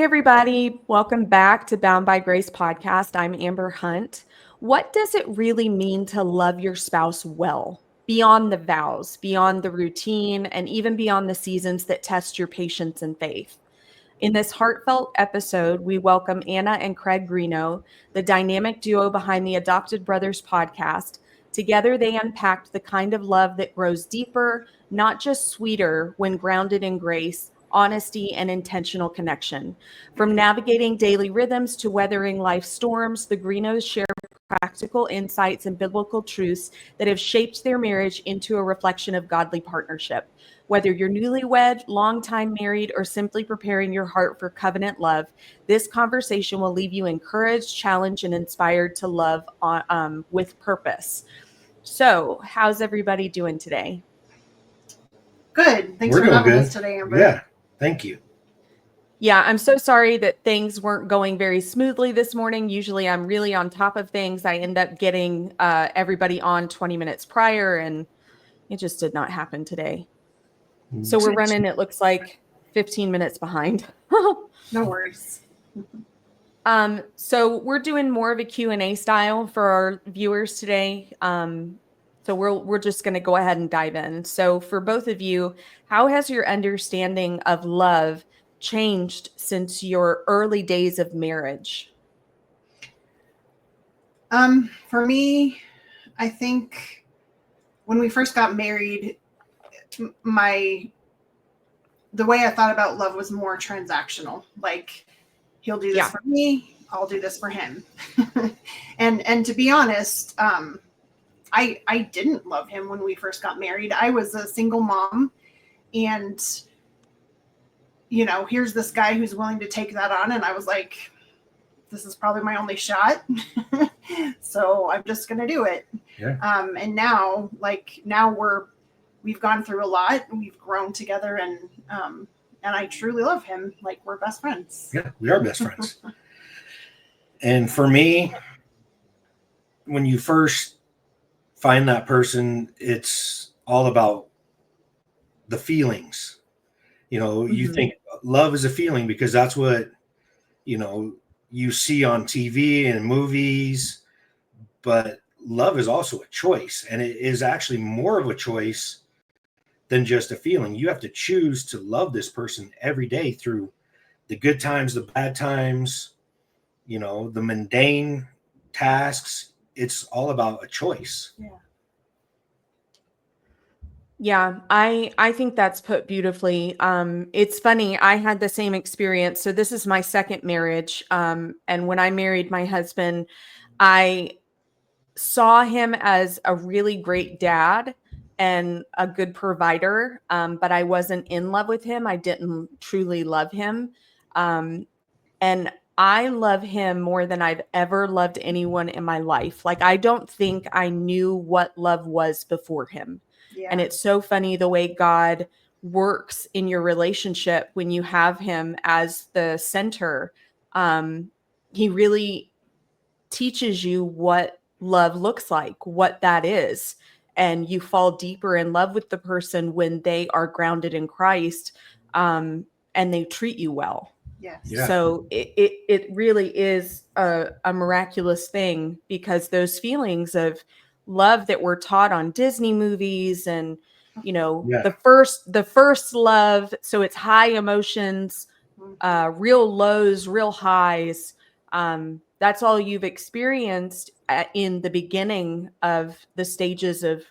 Hey, everybody. Welcome back to Bound by Grace podcast. I'm Amber Hunt. What does it really mean to love your spouse well, beyond the vows, beyond the routine, and even beyond the seasons that test your patience and faith? In this heartfelt episode, we welcome Anna and Craig Greeno, the dynamic duo behind the Adopted Brothers podcast. Together, they unpacked the kind of love that grows deeper, not just sweeter, when grounded in grace, honesty, and intentional connection. From navigating daily rhythms to weathering life's storms, the Greenos share practical insights and biblical truths that have shaped their marriage into a reflection of godly partnership. Whether you're newlywed, longtime married, or simply preparing your heart for covenant love, this conversation will leave you encouraged, challenged, and inspired to love with purpose. So, how's everybody doing today? Good. Thanks for having us today, Amber. Yeah, thank you. Yeah, I'm so sorry that things weren't going very smoothly this morning. Usually I'm really on top of things. I end up getting everybody on 20 minutes prior, and it just did not happen today. So we're running, it looks like, 15 minutes behind. No worries. So we're doing more of a Q&A style for our viewers today. So we're just going to go ahead and dive in. So for both of you, how has your understanding of love changed since your early days of marriage? For me, I think when we first got married, the way I thought about love was more transactional. Like, he'll do this for me, I'll do this for him. and to be honest, I didn't love him when we first got married. I was a single mom, and here's this guy who's willing to take that on, and I was like, this is probably my only shot. So I'm just gonna do it. Yeah. And now we've gone through a lot, and we've grown together, and I truly love him. Like, we're best friends. Yeah, we are best friends. And for me, when you first find that person, it's all about the feelings. You think love is a feeling because that's what, you see on TV and movies, but love is also a choice, and it is actually more of a choice than just a feeling. You have to choose to love this person every day through the good times, the bad times, the mundane tasks. It's all about a choice. Yeah. Yeah, I think that's put beautifully. It's funny, I had the same experience. So this is my second marriage. And when I married my husband, I saw him as a really great dad and a good provider, but I wasn't in love with him. I didn't truly love him. And I love him more than I've ever loved anyone in my life. Like, I don't think I knew what love was before him. Yeah. And it's so funny the way God works in your relationship when you have him as the center. He really teaches you what love looks like, what that is. And you fall deeper in love with the person when they are grounded in Christ, and they treat you well. Yes. Yeah. So it really is a miraculous thing, because those feelings of love that we're taught on Disney movies and, the first love. So it's high emotions, real lows, real highs. That's all you've experienced in the beginning of the stages of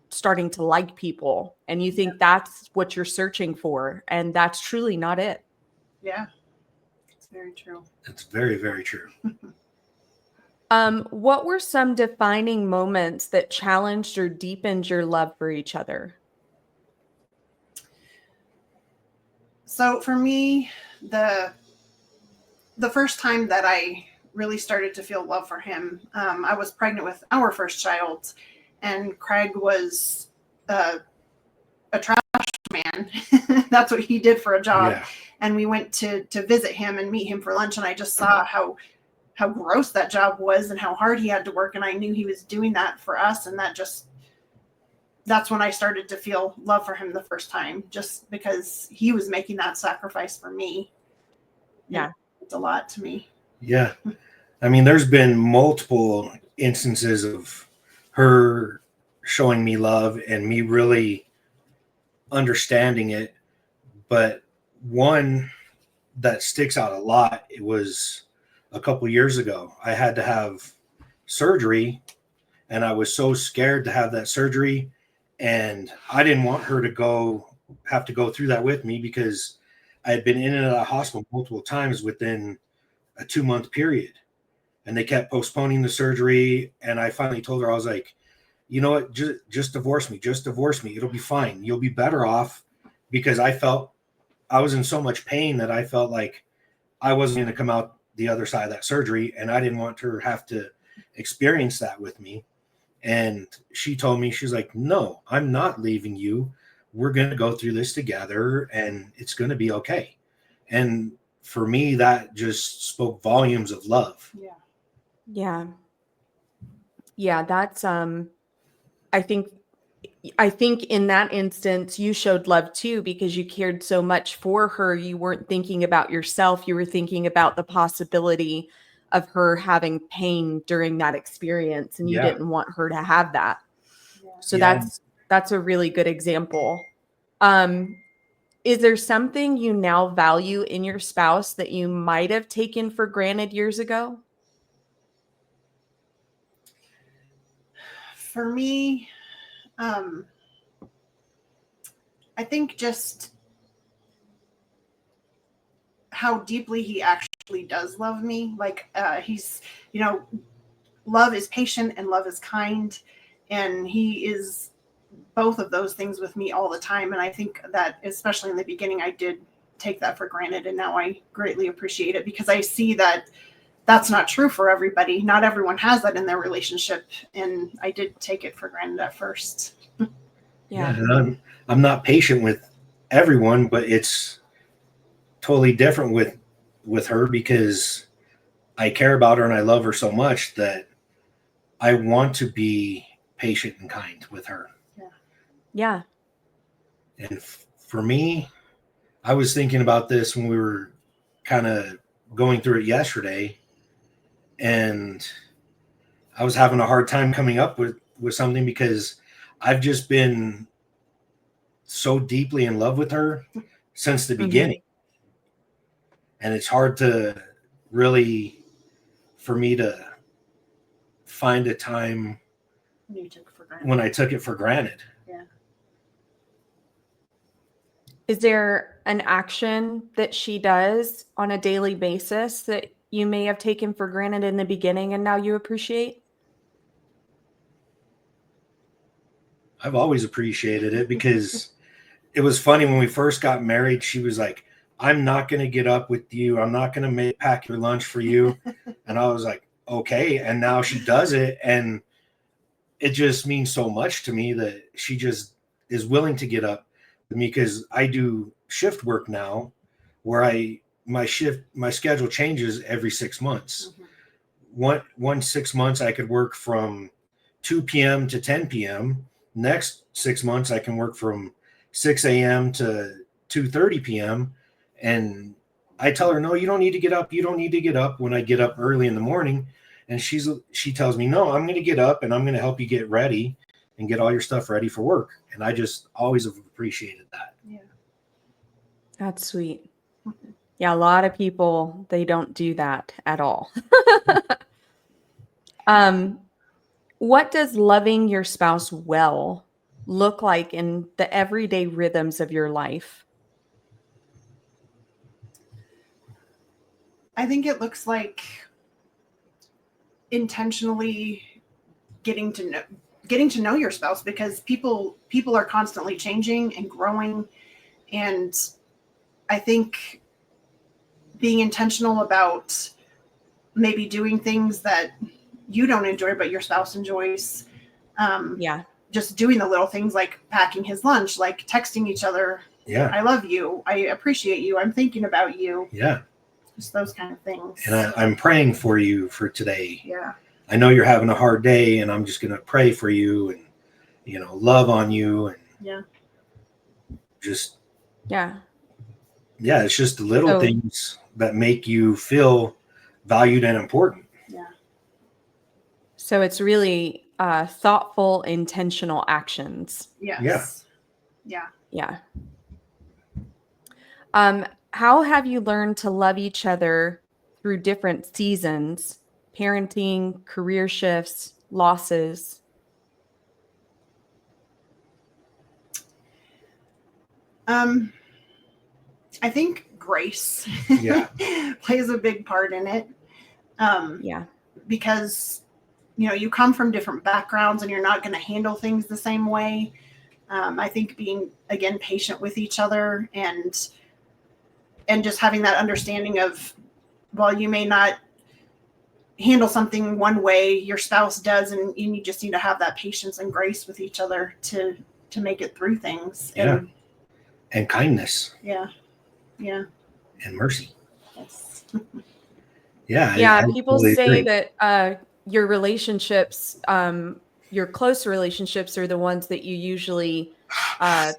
starting to like people. And you think that's what you're searching for. And that's truly not it. Yeah. It's very true. It's very, very true. What were some defining moments that challenged or deepened your love for each other? So for me, the first time that I really started to feel love for him, I was pregnant with our first child, and Craig was a trash man. That's what he did for a job. Yeah. And we went to visit him and meet him for lunch, and I just saw how gross that job was and how hard he had to work, and I knew he was doing that for us, and that's when I started to feel love for him the first time, just because he was making that sacrifice for me. Yeah. It's a lot to me. Yeah. I mean, there's been multiple instances of her showing me love and me really understanding it. But one that sticks out a lot, it was a couple years ago. I had to have surgery, and I was so scared to have that surgery, and I didn't want her to have to go through that with me, because I had been in and out of the hospital multiple times within a 2-month period, and they kept postponing the surgery. And I finally told her, I was like, you know what, just divorce me, it'll be fine, you'll be better off, because I was in so much pain that I felt like I wasn't going to come out the other side of that surgery, and I didn't want her to have to experience that with me. And she told me, she's like, no, I'm not leaving you. We're going to go through this together, and it's going to be okay. And for me, that just spoke volumes of love. Yeah. Yeah. Yeah. That's, I think in that instance, you showed love too, because you cared so much for her. You weren't thinking about yourself. You were thinking about the possibility of her having pain during that experience, and you Yeah. didn't want her to have that. Yeah. So Yeah. that's a really good example. Is there something you now value in your spouse that you might have taken for granted years ago? For me, I think just how deeply he actually does love me. Like, he's, love is patient and love is kind. And he is both of those things with me all the time. And I think that, especially in the beginning, I did take that for granted. And now I greatly appreciate it, because I see that that's not true for everybody. Not everyone has that in their relationship. And I did take it for granted at first. Yeah. And I'm not patient with everyone, but it's totally different with her, because I care about her and I love her so much that I want to be patient and kind with her. Yeah. And for me, I was thinking about this when we were kind of going through it yesterday, and I was having a hard time coming up with something, because I've just been so deeply in love with her since the beginning. And it's hard to really, for me to find a time You took for granted. when I took it for granted. Yeah. Is there an action that she does on a daily basis that you may have taken for granted in the beginning and now you appreciate? I've always appreciated it, because it was funny when we first got married. She was like, I'm not going to get up with you. I'm not going to pack your lunch for you. And I was like, okay. And now she does it. And it just means so much to me that she just is willing to get up with me, because I do shift work now, where my schedule changes every 6 months. One 6 months I could work from 2 p.m. to 10 p.m. Next 6 months I can work from 6 a.m. to 2:30 p.m. And I tell her, no, you don't need to get up. You don't need to get up when I get up early in the morning. And she tells me, no, I'm going to get up and I'm going to help you get ready and get all your stuff ready for work. And I just always have appreciated that. Yeah. That's sweet. Yeah, a lot of people, they don't do that at all. What does loving your spouse well look like in the everyday rhythms of your life? I think it looks like intentionally getting to know your spouse, because people are constantly changing and growing. And I think being intentional about maybe doing things that you don't enjoy but your spouse enjoys. Yeah. Just doing the little things like packing his lunch, like texting each other, Yeah. I love you, I appreciate you, I'm thinking about you. Yeah. Just those kind of things. And I'm praying for you for today. Yeah. I know you're having a hard day, and I'm just going to pray for you and, love on you. And Yeah. just, Yeah. yeah, it's just the little things that make you feel valued and important. Yeah. So it's really thoughtful, intentional actions. Yes. Yeah. Yeah. How have you learned to love each other through different seasons, parenting, career shifts, losses? I think grace Yeah. plays a big part in it. Yeah. Because, you come from different backgrounds and you're not going to handle things the same way. I think being, again, patient with each other and just having that understanding of, well, you may not handle something one way, your spouse does, and you just need to have that patience and grace with each other to make it through things. Yeah. And kindness. Yeah. Yeah. And mercy. Yes. Yeah. Yeah. I People totally say agree. that your relationships, your close relationships are the ones that you usually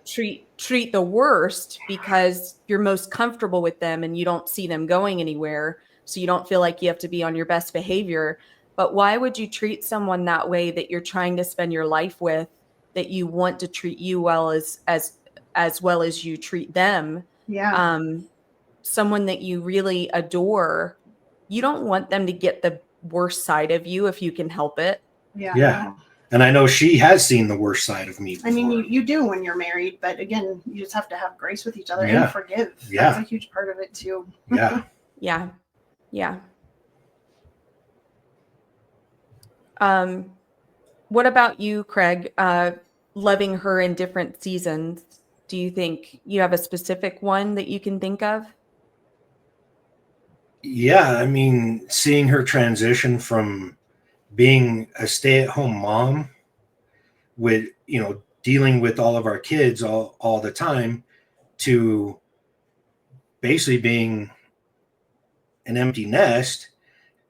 treat the worst because you're most comfortable with them and you don't see them going anywhere. So you don't feel like you have to be on your best behavior. But why would you treat someone that way that you're trying to spend your life with, that you want to treat you well as well as you treat them? Yeah. Someone that you really adore, you don't want them to get the worst side of you if you can help it. Yeah. Yeah. And I know she has seen the worst side of me before. I mean, you do when you're married, but again, you just have to have grace with each other Yeah. and forgive. Yeah. That's a huge part of it too. Yeah. Yeah. Yeah. What about you, Craig? Loving her in different seasons. Do you think you have a specific one that you can think of? Yeah. I mean, seeing her transition from being a stay-at-home mom with, dealing with all of our kids all the time to basically being an empty nest.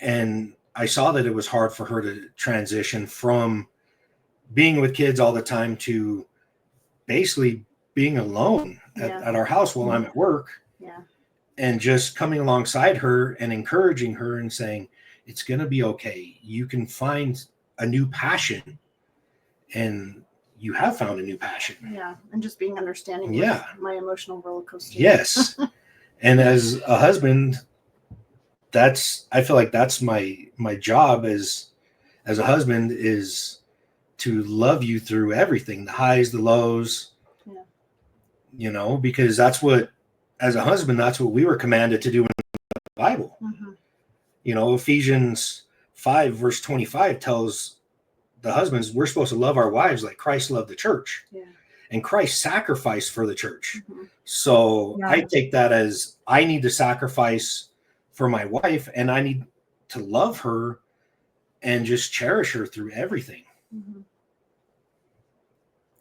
And I saw that it was hard for her to transition from being with kids all the time to basically being alone at our house while I'm at work. Yeah. And just coming alongside her and encouraging her and saying, it's going to be okay. You can find a new passion. And you have found a new passion. Yeah. And just being understanding Yeah. with my emotional roller coaster. Yes. And as a husband, I feel like that's my job as a husband, is to love you through everything, the highs, the lows. Yeah. Because that's what, as a husband, that's what we were commanded to do in the Bible. Mm-hmm. Ephesians 5 verse 25 tells the husbands we're supposed to love our wives like Christ loved the church. Yeah. And Christ sacrificed for the church. Mm-hmm. So Yeah. I take that as I need to sacrifice for my wife, and I need to love her and just cherish her through everything. Mm-hmm.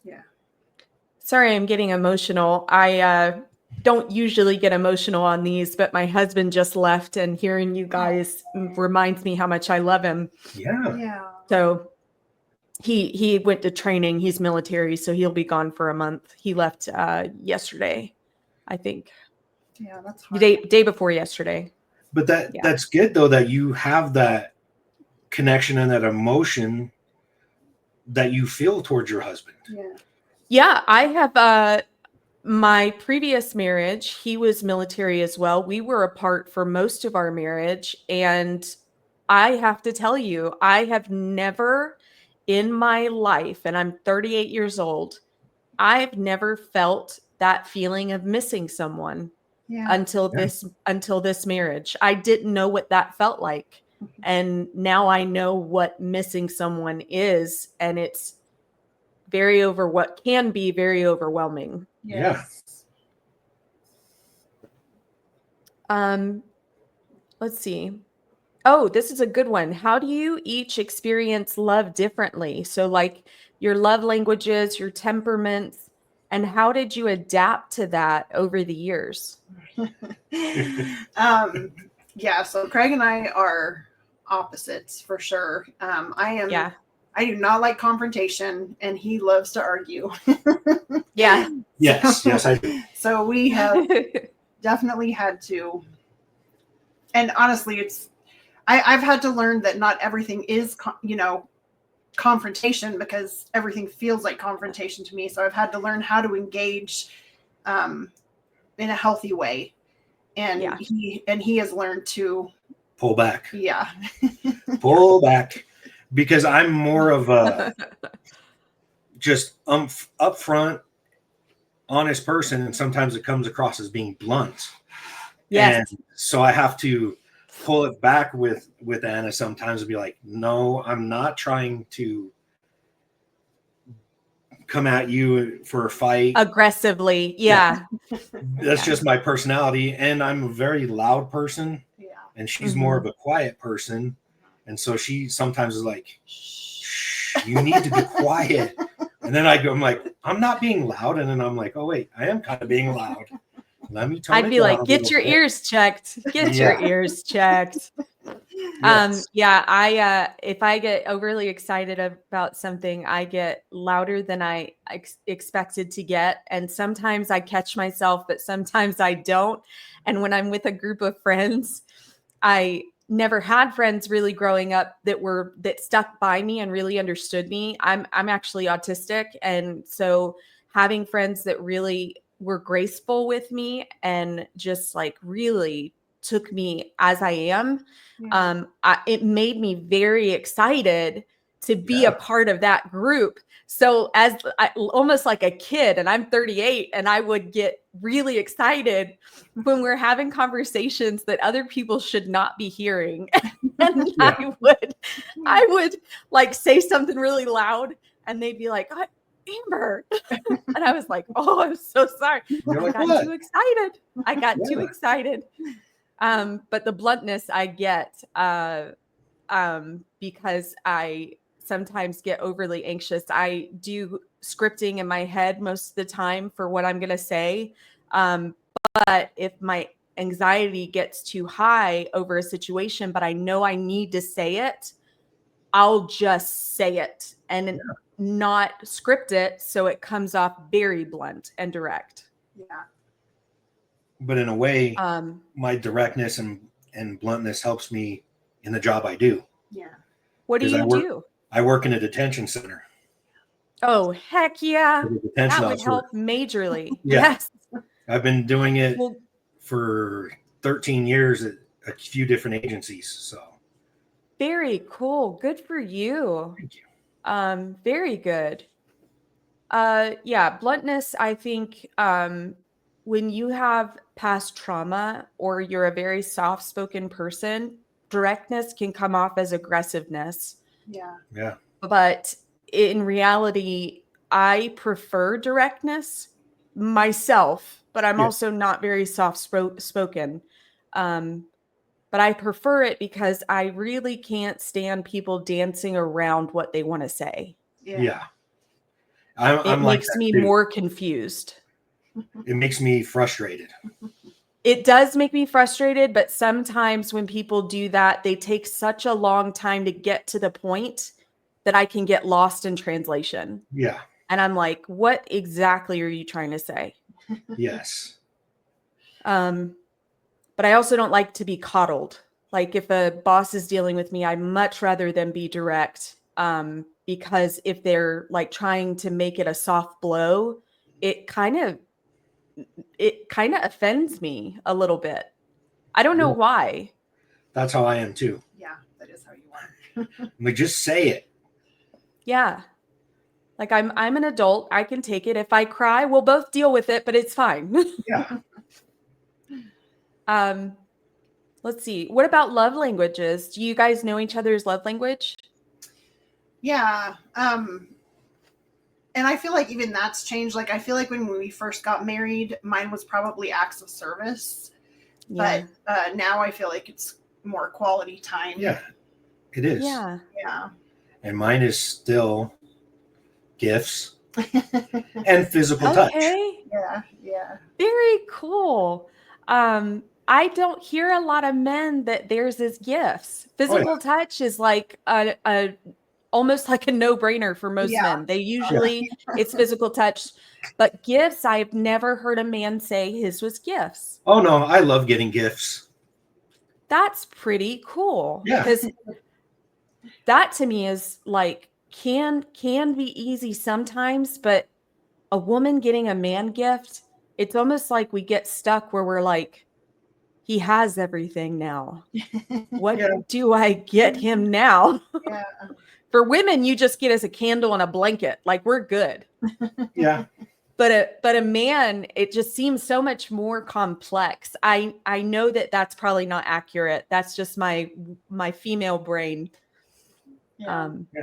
Yeah. Sorry, I'm getting emotional. I don't usually get emotional on these, but my husband just left, and hearing you guys reminds me how much I love him. Yeah. Yeah. So he went to training. He's military, so he'll be gone for a month. He left yesterday, I think. Yeah, that's hard. Day before yesterday. But that's good though, that you have that connection and that emotion that you feel towards your husband. Yeah. Yeah, I have my previous marriage, he was military as well. We were apart for most of our marriage, and I have to tell you, I have never in my life, and I'm 38 years old, I've never felt that feeling of missing someone. Yeah. Until this marriage. I didn't know what that felt like. And now I know what missing someone is, and it's can be very overwhelming. Yes. Let's see. Oh, this is a good one. How do you each experience love differently? So like your love languages, your temperaments, and how did you adapt to that over the years? Yeah, so Craig and I are opposites for sure. I do not like confrontation, and he loves to argue. Yes, I do. So we have definitely had to And honestly, I've had to learn that not everything is, confrontation, because everything feels like confrontation to me. So I've had to learn how to engage in a healthy way. And Yeah. he has learned to pull back. Yeah. Pull back. Because I'm more of a just upfront, honest person, and sometimes it comes across as being blunt. Yes. And so I have to pull it back with Anna sometimes and be like, no, I'm not trying to come at you for a fight Aggressively. Yeah. That's just my personality. And I'm a very loud person. Yeah. And she's more of a quiet person. And so she sometimes is like, shh, you need to be quiet. And then I'm like, I'm not being loud. And then I'm like, oh, wait, I am kind of being loud. Let me tone I'd it be down like, a get little your bit." ears checked. Get your ears checked. Yes. Yeah, if I get overly excited about something, I get louder than I expected to get. And sometimes I catch myself, but sometimes I don't. And when I'm with a group of friends, I never had friends really growing up that stuck by me and really understood me. I'm actually autistic. And so having friends that really were graceful with me and just like really took me as I am, it made me very excited to be a part of that group. So almost like a kid, and I'm 38, and I would get really excited when we're having conversations that other people should not be hearing. And I would like say something really loud, and they'd be like, Amber. And I was like, oh, I'm so sorry. I got too excited. I got too excited. But the bluntness I get because I sometimes get overly anxious. I do scripting in my head most of the time for what I'm going to say. But if my anxiety gets too high over a situation, but I know I need to say it, I'll just say it and not script it. So it comes off very blunt and direct. Yeah. But in a way, my directness and bluntness helps me in the job I do. Yeah. What do you do? I work in a detention center. Oh, heck yeah. That would help majorly. Yeah. Yes. I've been doing it for 13 years at a few different agencies. So very cool. Good for you. Thank you. Very good. Yeah, bluntness, I think when you have past trauma or you're a very soft-spoken person, directness can come off as aggressiveness. Yeah. Yeah. But in reality, I prefer directness myself, but I'm also not very soft-spoken. But I prefer it because I really can't stand people dancing around what they want to say. Yeah. It makes me more confused. It makes me frustrated. It does make me frustrated, but sometimes when people do that, they take such a long time to get to the point that I can get lost in translation. Yeah. And I'm like, what exactly are you trying to say? Yes. But I also don't like to be coddled. Like if a boss is dealing with me, I'd much rather them be direct. Because if they're like trying to make it a soft blow, it kind of offends me a little bit. I don't know why. That's how I am too. Yeah, that is how you are. Like, just say it. Yeah. Like I'm an adult. I can take it. If I cry, we'll both deal with it, but it's fine. Yeah. Let's see. What about love languages? Do you guys know each other's love language? Yeah. And I feel like even that's changed. Like, I feel like when we first got married, mine was probably acts of service. Yeah. But now I feel like it's more quality time. Yeah, it is. Yeah. Yeah. And mine is still gifts and physical touch. Yeah. Yeah. Very cool. I don't hear a lot of men that theirs is gifts. Physical touch is like a almost like a no-brainer for most men. They usually it's physical touch, but gifts, I've never heard a man say his was gifts. Oh no, I love getting gifts. That's pretty cool. Yeah. Because that to me is like can be easy sometimes, but a woman getting a man gift, it's almost like we get stuck where we're like, he has everything now. What Yeah. do I get him now? Yeah. For women, you just get us a candle and a blanket. Like we're good. Yeah. But a man, it just seems so much more complex. I know that that's probably not accurate. That's just my female brain. Yeah. Yeah.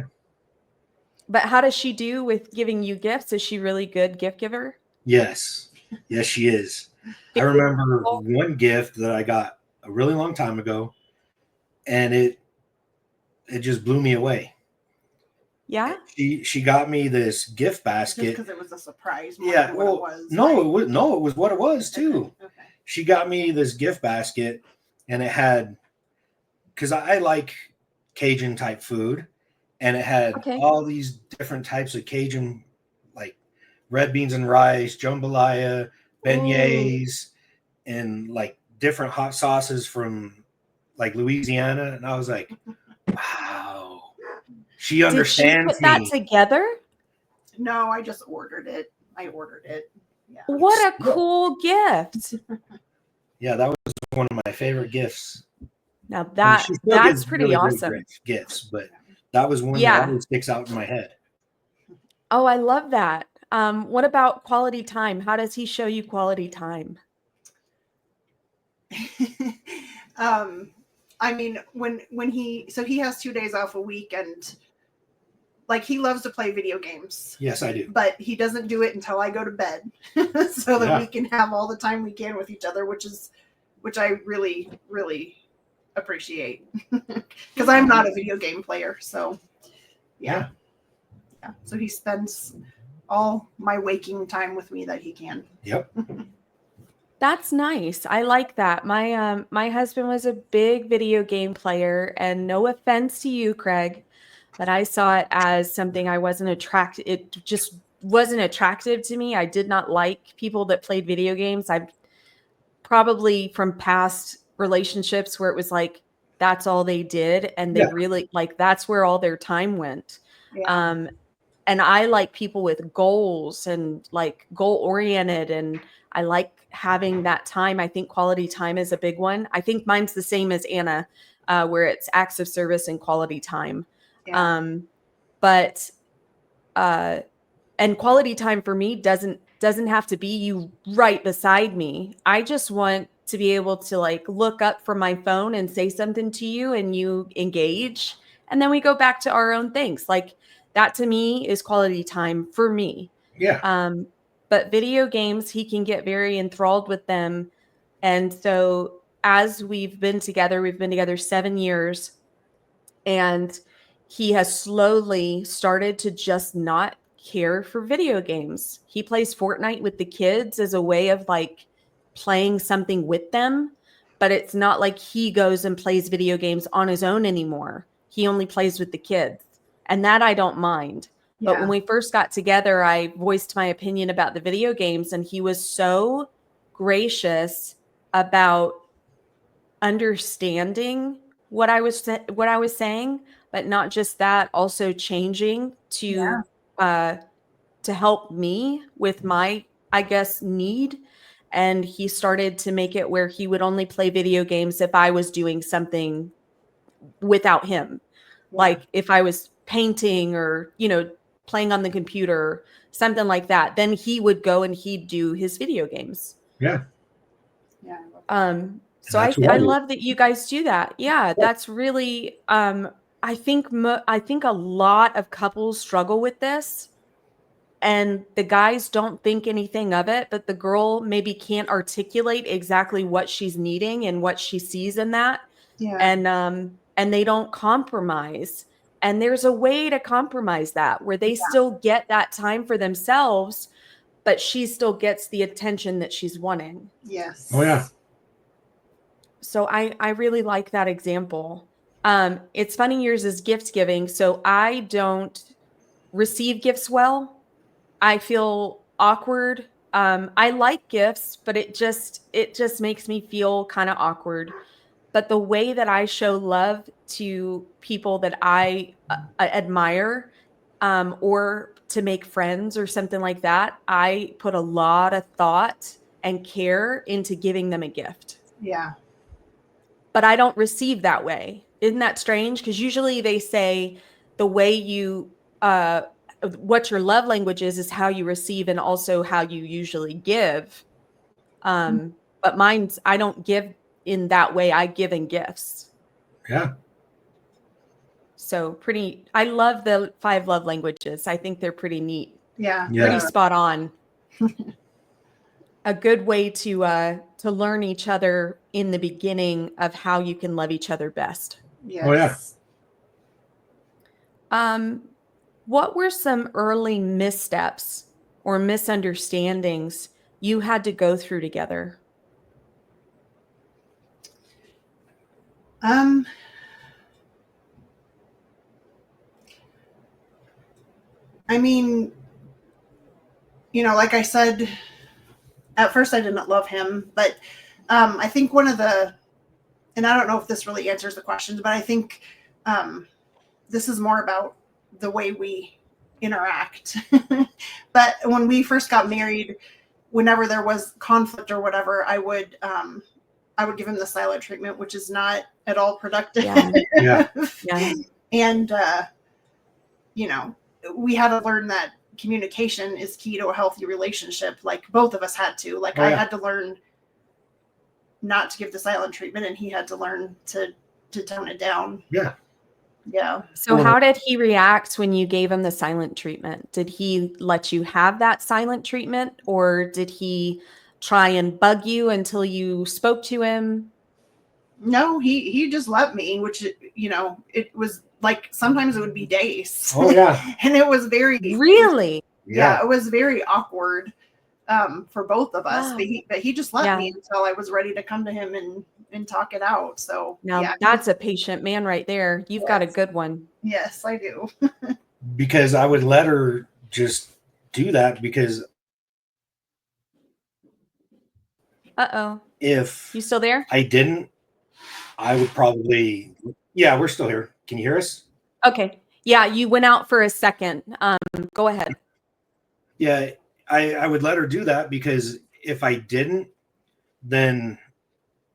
But how does she do with giving you gifts? Is she really good gift giver? Yes. Yes, she is. I remember one gift that I got a really long time ago, and it just blew me away. Yeah. She got me this gift basket. Because it was a surprise. Yeah. Well, it was, no, right? it was what it was too. Okay. She got me this gift basket, and it had, because I like Cajun type food, and it had Okay. all these different types of Cajun, like red beans and rice, jambalaya, beignets, and like different hot sauces from like Louisiana. And I was like, wow, she Did she understands put that me. together? No, I just ordered it. I ordered it. Yeah. What a cool gift. Yeah, that was one of my favorite gifts. Now I mean, she still that's gives pretty really great awesome. gifts, but that was one that Yeah. always sticks out in my head. Oh, I love that. What about quality time? How does he show you quality time? I mean, when he has 2 days off a week, and like he loves to play video games. Yes, I do. But he doesn't do it until I go to bed, so that we can have all the time we can with each other, which I really, really appreciate, because I'm not a video game player. So yeah. So he spends all my waking time with me that he can. Yep. That's nice. I like that. My husband was a big video game player, and no offense to you, Craig, but I saw it as something I wasn't attracted. It just wasn't attractive to me. I did not like people that played video games. I probably from past relationships where it was like that's all they did, and they really like that's where all their time went. Yeah. And I like people with goals and like goal oriented, and I like having that time. I think quality time is a big one. I think mine's the same as Anna, where it's acts of service and quality time. Yeah. But and quality time for me doesn't have to be you right beside me. I just want to be able to like look up from my phone and say something to you and you engage, and then we go back to our own things. Like that to me is quality time for me. Yeah. But video games, he can get very enthralled with them. And so as we've been together 7 years, and he has slowly started to just not care for video games. He plays Fortnite with the kids as a way of like playing something with them, but it's not like he goes and plays video games on his own anymore. He only plays with the kids. And that I don't mind. But when we first got together, I voiced my opinion about the video games, and he was so gracious about understanding what I was saying, but not just that, also changing to help me with my, I guess, need. And he started to make it where he would only play video games if I was doing something without him. Like if I was painting or, playing on the computer, something like that, then he would go and he'd do his video games. Yeah. So I love that you guys do that. Yeah, that's really I think a lot of couples struggle with this, and the guys don't think anything of it, but the girl maybe can't articulate exactly what she's needing and what she sees in that. And they don't compromise. And there's a way to compromise that where they still get that time for themselves, but she still gets the attention that she's wanting. Yes. Oh yeah. So I really like that example. It's funny, yours is gift giving. So I don't receive gifts well. I feel awkward. I like gifts, but it just makes me feel kind of awkward. But the way that I show love to people that I admire, or to make friends or something like that, I put a lot of thought and care into giving them a gift. Yeah. But I don't receive that way. Isn't that strange? Because usually they say the way you, what your love language is how you receive and also how you usually give. But mine's, I don't give in that way. I give in gifts. Yeah. So I love the 5 love languages. I think they're pretty neat. Yeah. Pretty spot on. A good way to learn each other in the beginning of how you can love each other best. Yes. Oh, yeah. What were some early missteps or misunderstandings you had to go through together? I mean, like I said, at first I didn't love him, but I think one of and I don't know if this really answers the questions, but I think this is more about the way we interact. But when we first got married, whenever there was conflict or whatever, I would give him the silent treatment, which is not at all productive. Yeah. And we had to learn that communication is key to a healthy relationship. Like both of us had to. Like I had to learn not to give the silent treatment, and he had to learn to tone it down. Yeah. So how did he react when you gave him the silent treatment? Did he let you have that silent treatment, or did he try and bug you until you spoke to him? No, he just let me, which, it was like, sometimes it would be days. Oh, yeah. And it was very, really, yeah, it was very awkward for both of us. Wow. But he just let me until I was ready to come to him and talk it out. So now that's a patient man right there. You've got a good one. Yes, I do. Because I would let her just do that, because if you still there? I didn't, I would probably, yeah, we're still here. Can you hear us? Okay. Yeah, you went out for a second. Go ahead. Yeah, I would let her do that, because if I didn't, then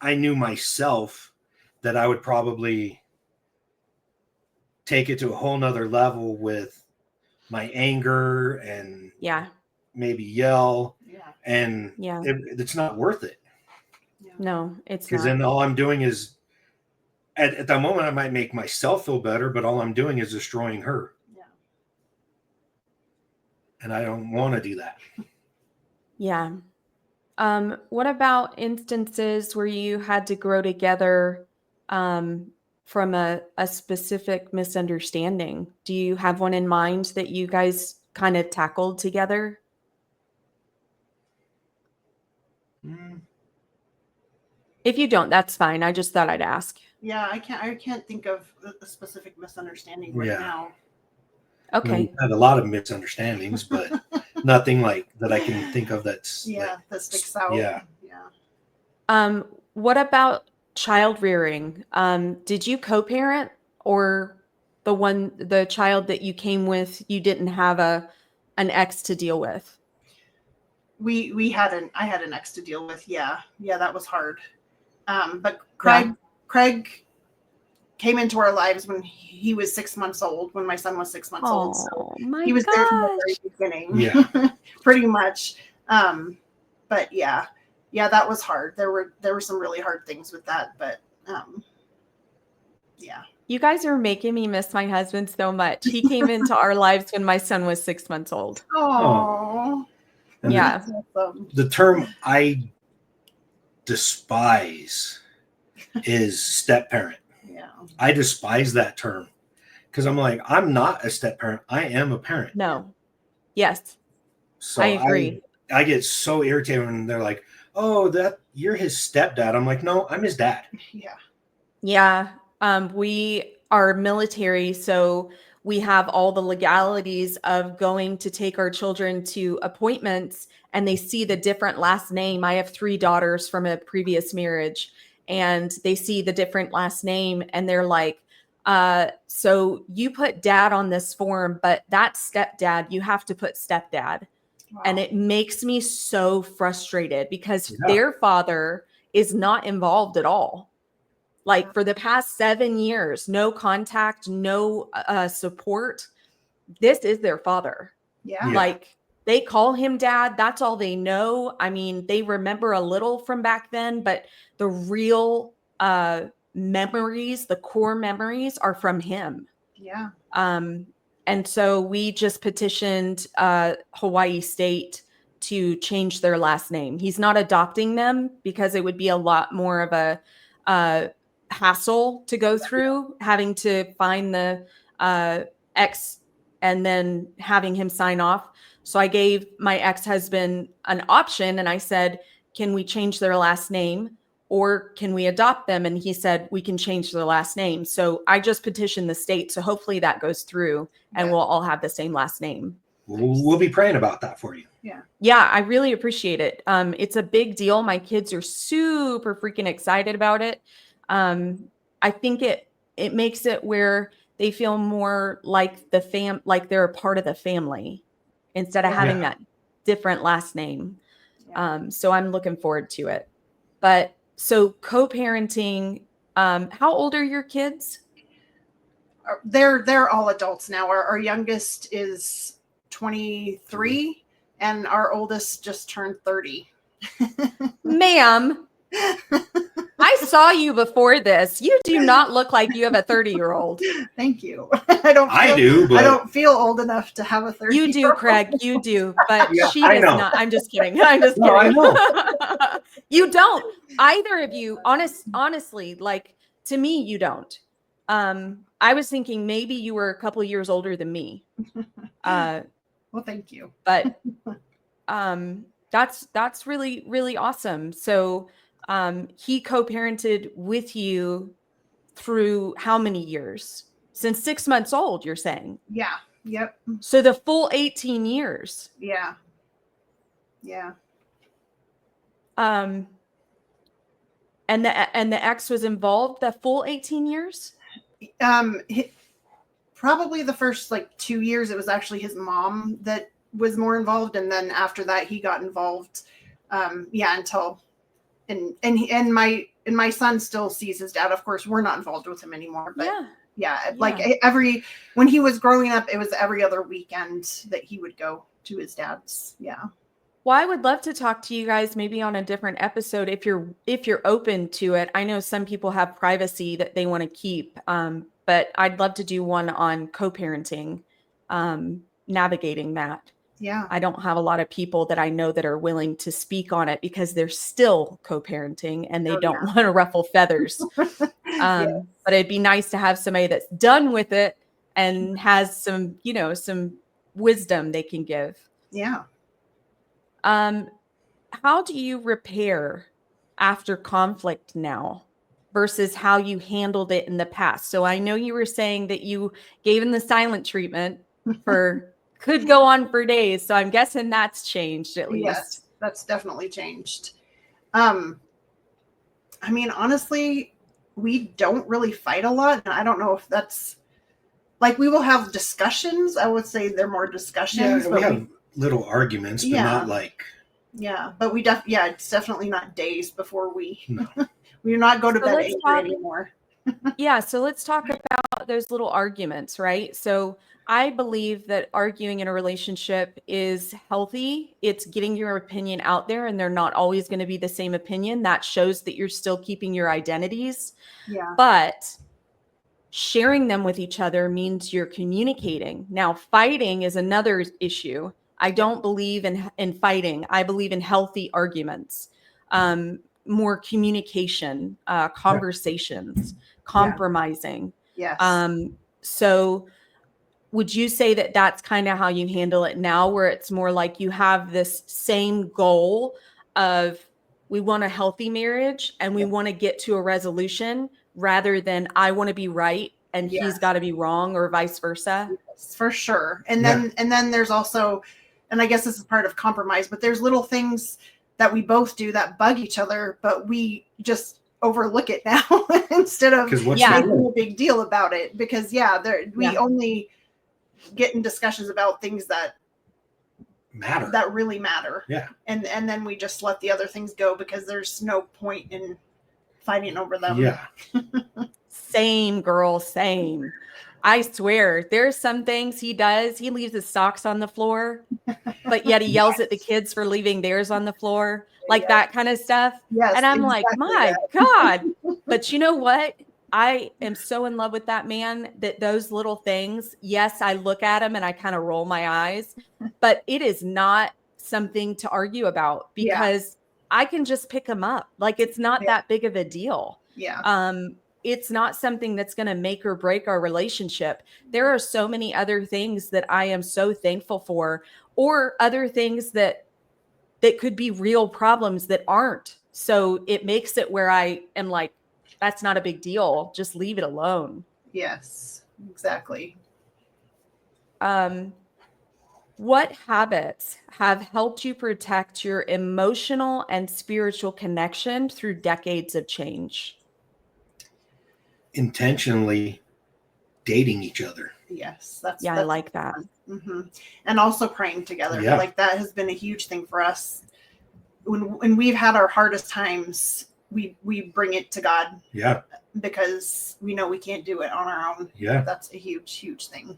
I knew myself that I would probably take it to a whole nother level with my anger and maybe yell. And it's not worth it. No, it's not. Because then all I'm doing is, at that moment, I might make myself feel better, but all I'm doing is destroying her. Yeah. And I don't want to do that. Yeah. What about instances where you had to grow together from a specific misunderstanding? Do you have one in mind that you guys kind of tackled together? If you don't, that's fine. I just thought I'd ask. Yeah, I can't think of a specific misunderstanding right now. Okay. We've had a lot of misunderstandings, but nothing like that I can think of that sticks out. Yeah. What about child rearing? Did you co-parent, or the child that you came with, you didn't have an ex to deal with? I had an ex to deal with. Yeah, that was hard. But Craig came into our lives when he was 6 months old, when my son was 6 months old. So he was there from the very beginning, pretty much. But yeah, that was hard. There were some really hard things with that, but yeah. You guys are making me miss my husband so much. He came into our lives when my son was 6 months old. Oh, yeah. The term I despise is step parent. I despise that term, because I'm like, I'm not a step parent. I am a parent. No. Yes. So I agree. I get so irritated when they're like, "Oh, that you're his stepdad." I'm like, "No, I'm his dad." Yeah. Yeah. We are military, so we have all the legalities of going to take our children to appointments, and they see the different last name. I have 3 daughters from a previous marriage, and they see the different last name and they're like, so you put dad on this form, but that's stepdad. You have to put stepdad. Wow. And it makes me so frustrated because Yeah. their father is not involved at all. Like for the past 7 years, no contact, no support. This is their father. Yeah. Yeah. Like they call him dad. That's all they know. I mean, they remember a little from back then, but the real memories, the core memories are from him. Yeah. And so we just petitioned Hawaii State to change their last name. He's not adopting them because it would be a lot more of a hassle to go through, having to find the ex and then having him sign off. So I gave my ex-husband an option and I said, can we change their last name or can we adopt them? And he said, we can change their last name. So I just petitioned the state. So hopefully that goes through and Yeah. we'll all have the same last name. We'll be praying about that for you. Yeah, I really appreciate it. It's a big deal. My kids are super freaking excited about it. I think it makes it where they feel more like like they're a part of the family instead of having that different last name. Yeah. So I'm looking forward to it. But so co-parenting, how old are your kids? They're all adults now. Our youngest is 23 and our oldest just turned 30. Ma'am, I saw you before this. You do not look like you have a 30-year-old. Thank you. I don't feel old enough to have a 30. You do, Craig. You do, but Yeah, she I does know. not. I'm just kidding. I'm just No, I kidding. know. You don't. Either of you, honestly, like to me, you don't. I was thinking maybe you were a couple years older than me. Well, thank you. But that's really, really awesome. So he co-parented with you through how many years? Since 6 months old, you're saying? Yeah. Yep. So the full 18 years. Yeah. Yeah. And the ex was involved the full 18 years? Probably the first like 2 years, it was actually his mom that was more involved. And then after that, he got involved. Until, and my son still sees his dad. Of course, we're not involved with him anymore, but like when he was growing up, it was every other weekend that he would go to his dad's. Yeah. Well, I would love to talk to you guys maybe on a different episode if you're open to it. I know some people have privacy that they want to keep, but I'd love to do one on co-parenting, navigating that. Yeah. I don't have a lot of people that I know that are willing to speak on it because they're still co-parenting and they don't want to ruffle feathers. But it'd be nice to have somebody that's done with it and has some wisdom they can give. Yeah. How do you repair after conflict now versus how you handled it in the past? So I know you were saying that you gave him the silent treatment for could go on for days. So I'm guessing that's changed at least. Yes, that's definitely changed. I mean, honestly, we don't really fight a lot. And I don't know if that's like, we will have discussions. I would say they're more discussions. Yeah, but we have little arguments, but not like. Yeah, but it's definitely not days before we do not go to bed angry anymore. So let's talk about those little arguments, right? So I believe that arguing in a relationship is healthy. It's getting your opinion out there, and they're not always going to be the same opinion. That shows that you're still keeping your identities. Yeah. But sharing them with each other means you're communicating. Now, fighting is another issue. I don't believe in fighting. I believe in healthy arguments, more communication, conversations, compromising. Yes. So would you say that that's kind of how you handle it now, where it's more like you have this same goal of we want a healthy marriage and we want to get to a resolution rather than I want to be right and he's got to be wrong or vice versa? Yes, for sure. And then there's also, and I guess this is part of compromise, but there's little things that we both do that bug each other, but we just overlook it now instead of what's making a big deal about it, because we Yeah. only get in discussions about things that matter, that really matter. Yeah. And then we just let the other things go because there's no point in fighting over them. Yeah. Same, girl, same. I swear, there's some things he does. He leaves his socks on the floor, but yet he yells at the kids for leaving theirs on the floor, like that kind of stuff. Yes, and I'm like, exactly my that. God. But you know what? I am so in love with that man that those little things, yes, I look at him and I kind of roll my eyes, but it is not something to argue about because I can just pick him up. Like, it's not that big of a deal. Yeah. It's not something that's going to make or break our relationship. There are so many other things that I am so thankful for, or other things that could be real problems that aren't. So it makes it where I am like, that's not a big deal. Just leave it alone. Yes, exactly. What habits have helped you protect your emotional and spiritual connection through decades of change? Intentionally dating each other. Yes, that's I like that. Mm-hmm. And also praying together. Yeah. Like, that has been a huge thing for us. When we've had our hardest times, we bring it to God. Yeah. Because we know we can't do it on our own. Yeah. That's a huge thing.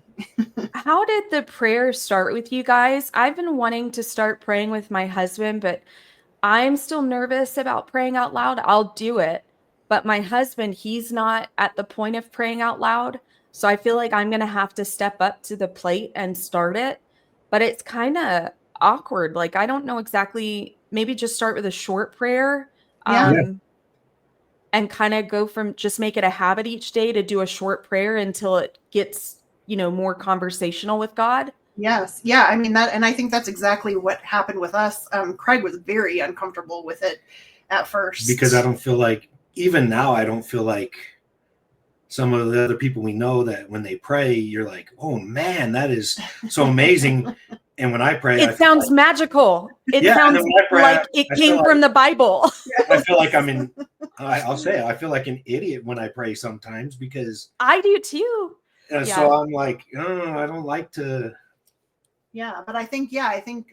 How did the prayer start with you guys? I've been wanting to start praying with my husband, but I'm still nervous about praying out loud. I'll do it. But my husband, he's not at the point of praying out loud. So I feel like I'm going to have to step up to the plate and start it. But it's kind of awkward. Like, I don't know exactly, maybe just start with a short prayer. And kind of go from, just make it a habit each day to do a short prayer until it gets, more conversational with God. Yes. Yeah. I mean, and I think that's exactly what happened with us. Craig was very uncomfortable with it at first. Because I don't feel like, even now, I don't feel like some of the other people we know that when they pray, you're like, oh man, that is so amazing. And when I pray, it sounds magical. It sounds like it came from the Bible. I feel like I'll say it, I feel like an idiot when I pray sometimes, because I do too. So I'm like, oh, I don't like to. Yeah, but I think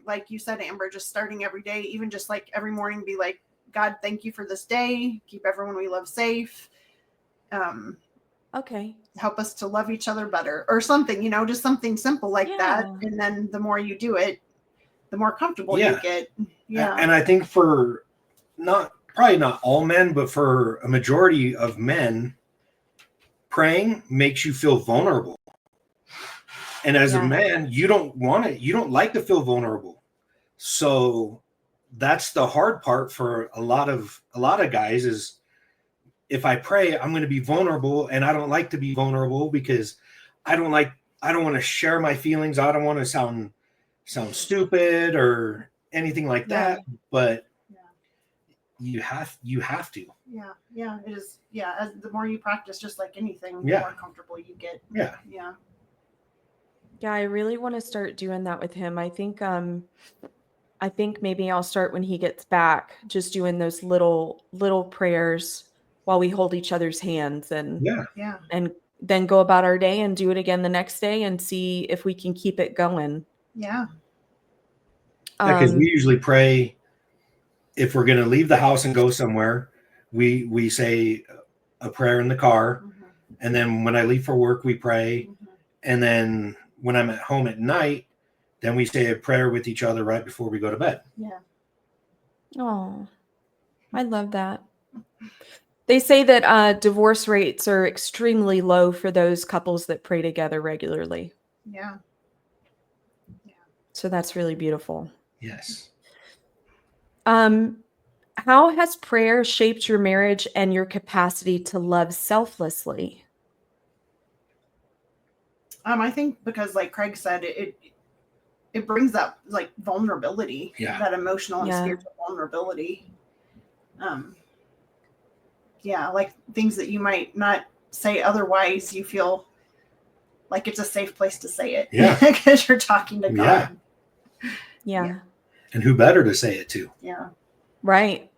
like you said, Amber, just starting every day, even just like every morning, be like, God, thank you for this day. Keep everyone we love safe. Okay. Help us to love each other better, or something, just something simple like that. And then the more you do it, the more comfortable you get. Yeah. And I think for probably not all men, but for a majority of men, praying makes you feel vulnerable. And as a man, you don't want it. You don't like to feel vulnerable. So that's the hard part for a lot of guys is, if I pray, I'm going to be vulnerable, and I don't like to be vulnerable because I don't want to share my feelings. I don't want to sound stupid or anything like that. But you have to. Yeah, it is. Yeah, as the more you practice, just like anything, the more comfortable you get. Yeah. I really want to start doing that with him. I think maybe I'll start when he gets back, just doing those little prayers while we hold each other's hands, and and then go about our day and do it again the next day and see if we can keep it going. Yeah. Because we usually pray if we're going to leave the house and go somewhere. We say a prayer in the car, and then when I leave for work, we pray, and then when I'm at home at night, then we say a prayer with each other right before we go to bed. Yeah. Oh, I love that. They say that divorce rates are extremely low for those couples that pray together regularly. Yeah. So that's really beautiful. Yes. How has prayer shaped your marriage and your capacity to love selflessly? I think because, like Craig said, it brings up like vulnerability, that emotional and spiritual vulnerability. Like things that you might not say otherwise, you feel like it's a safe place to say it. Because you're talking to God. Yeah. And who better to say it to? Yeah. Right.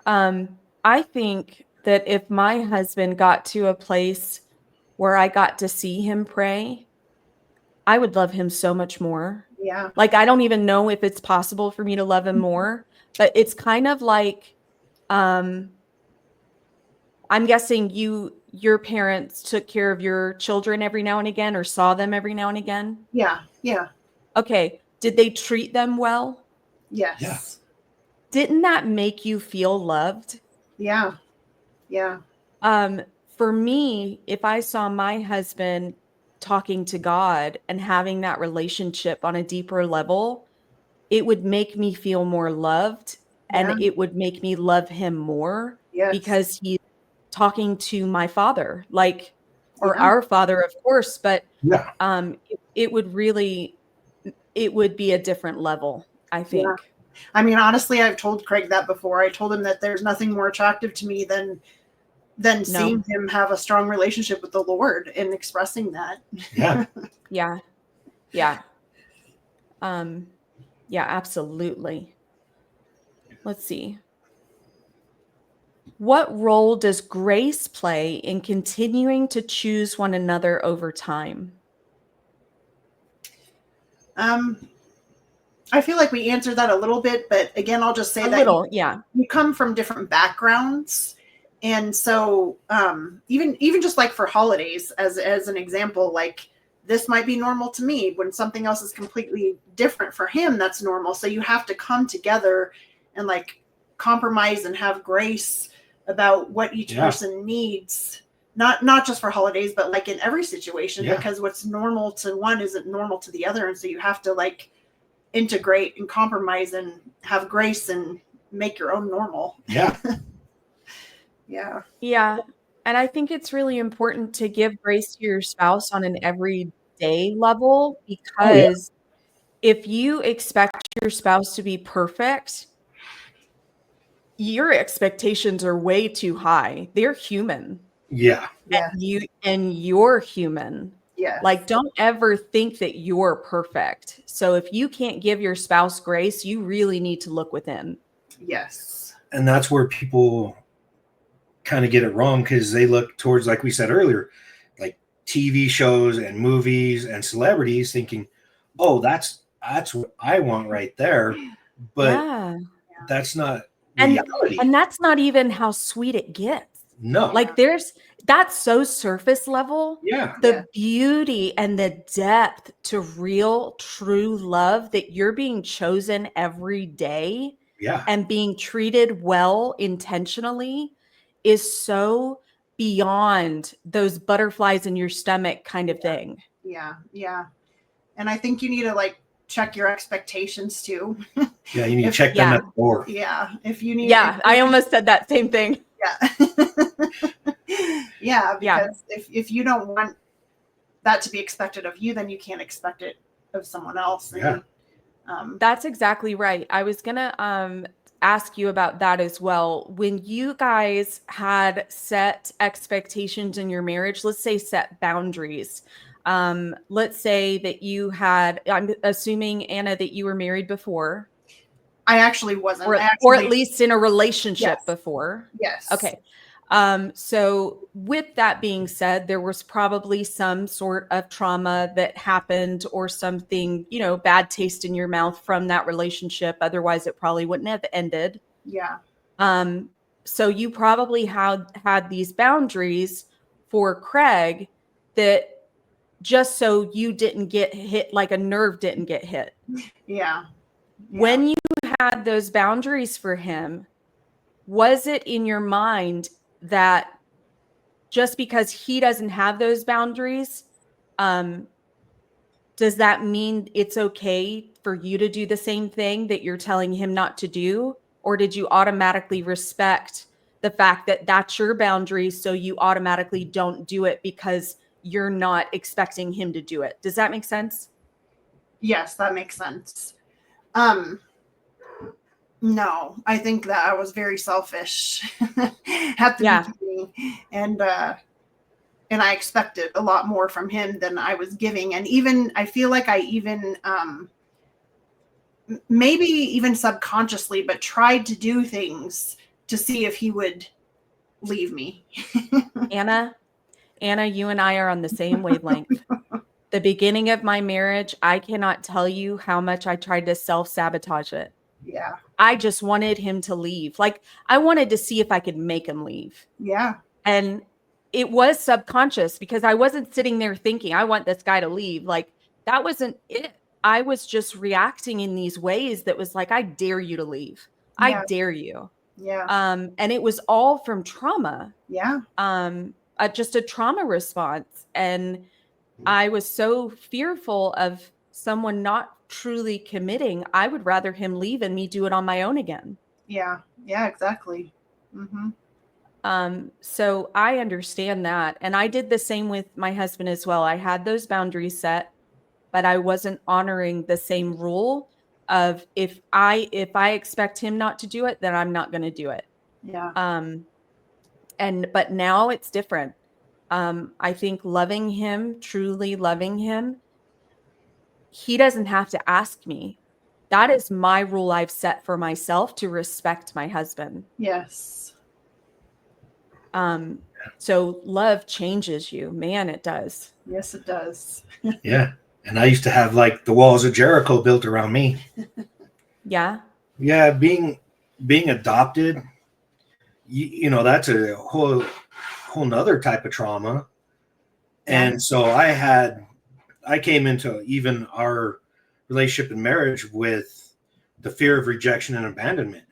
I think that if my husband got to a place where I got to see him pray, I would love him so much more. Yeah. Like, I don't even know if it's possible for me to love him more, but it's kind of like, I'm guessing your parents took care of your children every now and again, or saw them every now and again. Yeah. Yeah. Okay. Did they treat them well? Yes. Yeah. Didn't that make you feel loved? Yeah. Yeah. For me, if I saw my husband talking to God and having that relationship on a deeper level, it would make me feel more loved, and Yeah. it would make me love him more Yes. because he's talking to my father, like, or Yeah. our father, of course, but Yeah. it would really, it would be a different level, I Yeah. think. I mean, honestly, I've told Craig that before. I told him that there's nothing more attractive to me than seeing him have a strong relationship with the Lord and expressing that. Yeah. Yeah. Yeah. Yeah, absolutely. Let's see. What role does grace play in continuing to choose one another over time? I feel like we answered that a little bit, but again, I'll just say A that little, yeah. you come from different backgrounds. And so even just like for holidays, as an example, like this might be normal to me when something else is completely different for him, that's normal. So you have to come together and like compromise and have grace about what each person needs. Not just for holidays, but like in every situation, because what's normal to one isn't normal to the other. And so you have to like integrate and compromise and have grace and make your own normal. Yeah. Yeah. Yeah. And I think it's really important to give grace to your spouse on an everyday level, because if you expect your spouse to be perfect, your expectations are way too high. They're human. Yeah. Yeah. And you're human. Yeah. Like, don't ever think that you're perfect. So if you can't give your spouse grace, you really need to look within. Yes. And that's where people kind of get it wrong, because they look towards, like we said earlier, like TV shows and movies and celebrities, thinking, oh, that's what I want right there. But that's not reality. And that's not even how sweet it gets. No. Like, that's so surface level. Yeah. The beauty and the depth to real, true love, that you're being chosen every day and being treated well intentionally, is so beyond those butterflies in your stomach kind of thing. Yeah. Yeah. And I think you need to like check your expectations too. Yeah. You need to check them at the door. Yeah. If you need. Yeah. I almost said that same thing. Yeah. Yeah. Because if you don't want that to be expected of you, then you can't expect it of someone else. Yeah. And, that's exactly right. I was going to ask you about that as well. When you guys had set expectations in your marriage, let's say set boundaries. Let's say that you had, I'm assuming, Anna, that you were married before. I actually wasn't. Or at least in a relationship before. Yes. Okay. So with that being said, there was probably some sort of trauma that happened, or something, bad taste in your mouth from that relationship. Otherwise, it probably wouldn't have ended. Yeah. So you probably had these boundaries for Craig, that just so you didn't get hit, like a nerve didn't get hit. Yeah. When you had those boundaries for him, was it in your mind that just because he doesn't have those boundaries, does that mean it's okay for you to do the same thing that you're telling him not to do? Or did you automatically respect the fact that that's your boundary, so you automatically don't do it because you're not expecting him to do it? Does that make sense? Yes, that makes sense. No, I think that I was very selfish at the beginning, and I expected a lot more from him than I was giving. And even I feel like I even maybe even subconsciously, but tried to do things to see if he would leave me. Anna, you and I are on the same wavelength. The beginning of my marriage, I cannot tell you how much I tried to self-sabotage it. Yeah. I just wanted him to leave. Like, I wanted to see if I could make him leave. Yeah. And it was subconscious because I wasn't sitting there thinking, I want this guy to leave. Like, that wasn't it. I was just reacting in these ways that was like, I dare you to leave. I Yeah. dare you. Yeah. And it was all from trauma. Yeah. Just a trauma response. And I was so fearful of someone not truly committing. I would rather him leave and me do it on my own again. Yeah. Yeah, exactly. Mm-hmm. So I understand that. And I did the same with my husband as well. I had those boundaries set, but I wasn't honoring the same rule of if I expect him not to do it, then I'm not going to do it. Yeah. But now it's different. I think loving him, truly loving him, he doesn't have to ask me. That is my rule I've set for myself to respect my husband. Yes. So love changes you, man, it does. Yes, it does. Yeah. And I used to have like the walls of Jericho built around me. Yeah. Yeah. Being adopted, you know, that's a whole nother type of trauma. Yeah. And so I came into even our relationship and marriage with the fear of rejection and abandonment.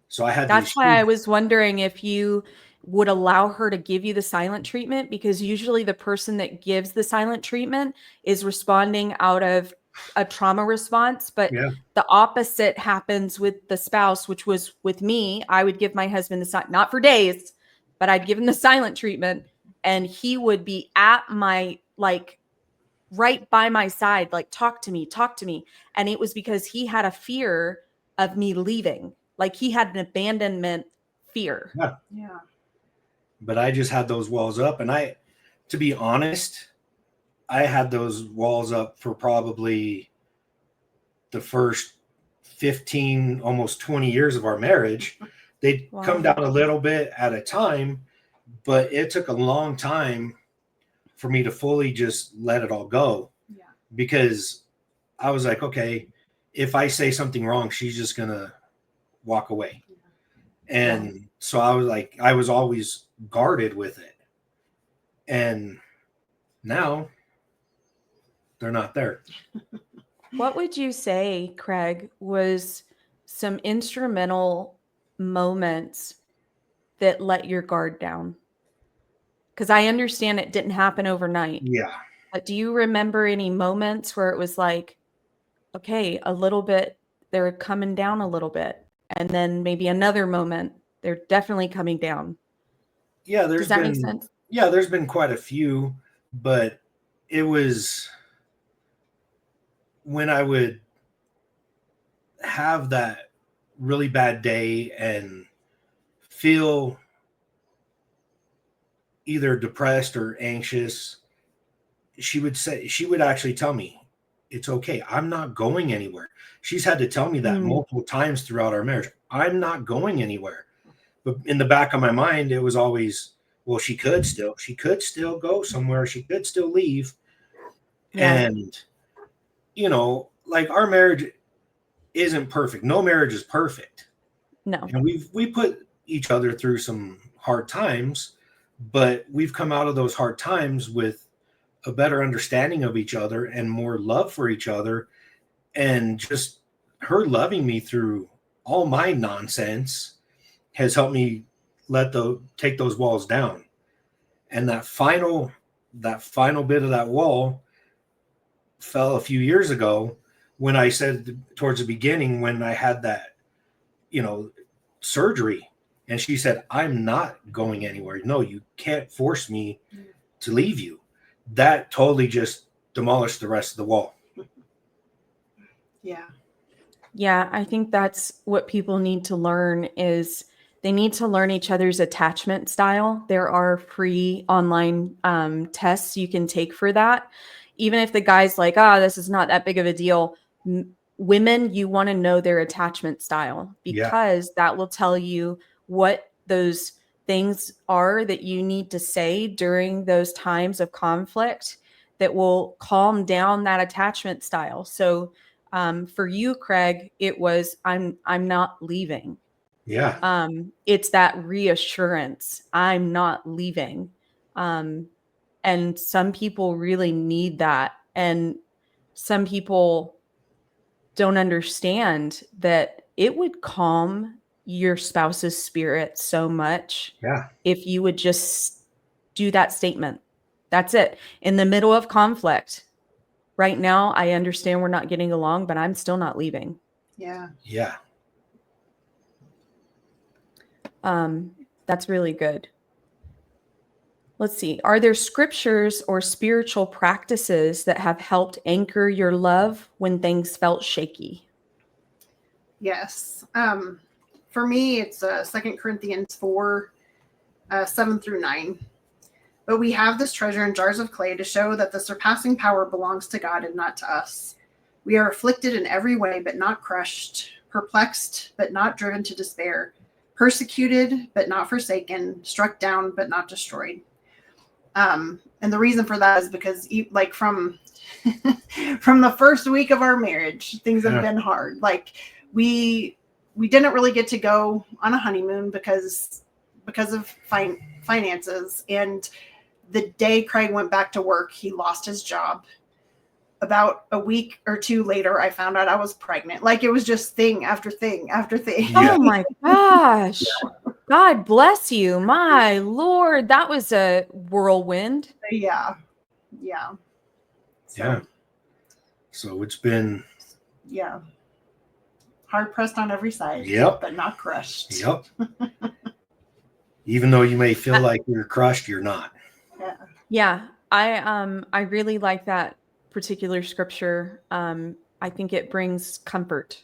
So I had That's why I was wondering if you would allow her to give you the silent treatment, because usually the person that gives the silent treatment is responding out of a trauma response. But the opposite happens with the spouse, which was with me. I would give my husband the not for days, but I'd give him the silent treatment, and he would be at my, like, right by my side, like, talk to me. And it was because he had a fear of me leaving. Like, he had an abandonment fear. Yeah. But I just had those walls up. And to be honest, I had those walls up for probably the first 15, almost 20 years of our marriage. They'd come down a little bit at a time, but it took a long time for me to fully just let it all go. Yeah. Because I was like, okay, if I say something wrong, she's just going to walk away. And so I was always guarded with it. And now they're not there. What would you say, Craig, was some instrumental moments that let your guard down? Because I understand it didn't happen overnight. Yeah. But do you remember any moments where it was like, okay, a little bit, they're coming down a little bit, and then maybe another moment, they're definitely coming down? Yeah, Does that make sense? Yeah, there's been quite a few, but it was when I would have that really bad day and feel either depressed or anxious, she would actually tell me, it's okay. I'm not going anywhere. She's had to tell me that multiple times throughout our marriage. I'm not going anywhere. But in the back of my mind, it was always, well, she could still go somewhere. She could still leave. Yeah. And, you know, like, our marriage isn't perfect. No marriage is perfect. No. And we put each other through some hard times, but we've come out of those hard times with a better understanding of each other and more love for each other. And just her loving me through all my nonsense has helped me take those walls down. And that final bit of that wall fell a few years ago when I said towards the beginning, when I had that, you know, surgery, and she said, I'm not going anywhere. No, you can't force me to leave you. That totally just demolished the rest of the wall. Yeah. Yeah, I think that's what people need to learn, is they need to learn each other's attachment style. There are free online tests you can take for that. Even if the guy's like, this is not that big of a deal. Women, you want to know their attachment style, because that will tell you what those things are that you need to say during those times of conflict that will calm down that attachment style. So for you, Craig, it was, I'm not leaving. Yeah. It's that reassurance. I'm not leaving. And some people really need that. And some people don't understand that it would calm your spouse's spirit so much Yeah. if you would just do that statement. That's it. In the middle of conflict, right now, I understand we're not getting along, but I'm still not leaving. Yeah. Yeah. That's really good. Let's see. Are there scriptures or spiritual practices that have helped anchor your love when things felt shaky? Yes. For me, it's 2 Corinthians 4, 7 through 9. But we have this treasure in jars of clay to show that the surpassing power belongs to God and not to us. We are afflicted in every way, but not crushed, perplexed, but not driven to despair, persecuted, but not forsaken, struck down, but not destroyed. And the reason for that is because, like, from the first week of our marriage, things have been hard. Like, we didn't really get to go on a honeymoon because of finances. And the day Craig went back to work, he lost his job. About a week or two later, I found out I was pregnant. Like, it was just thing after thing after thing. Yeah. Oh my gosh. God bless you. My Lord, that was a whirlwind. Yeah. Yeah. So it's been. Yeah. Hard pressed on every side. Yep. But not crushed. Yep. Even though you may feel like you're crushed, you're not. Yeah. I really like that particular scripture. I think it brings comfort.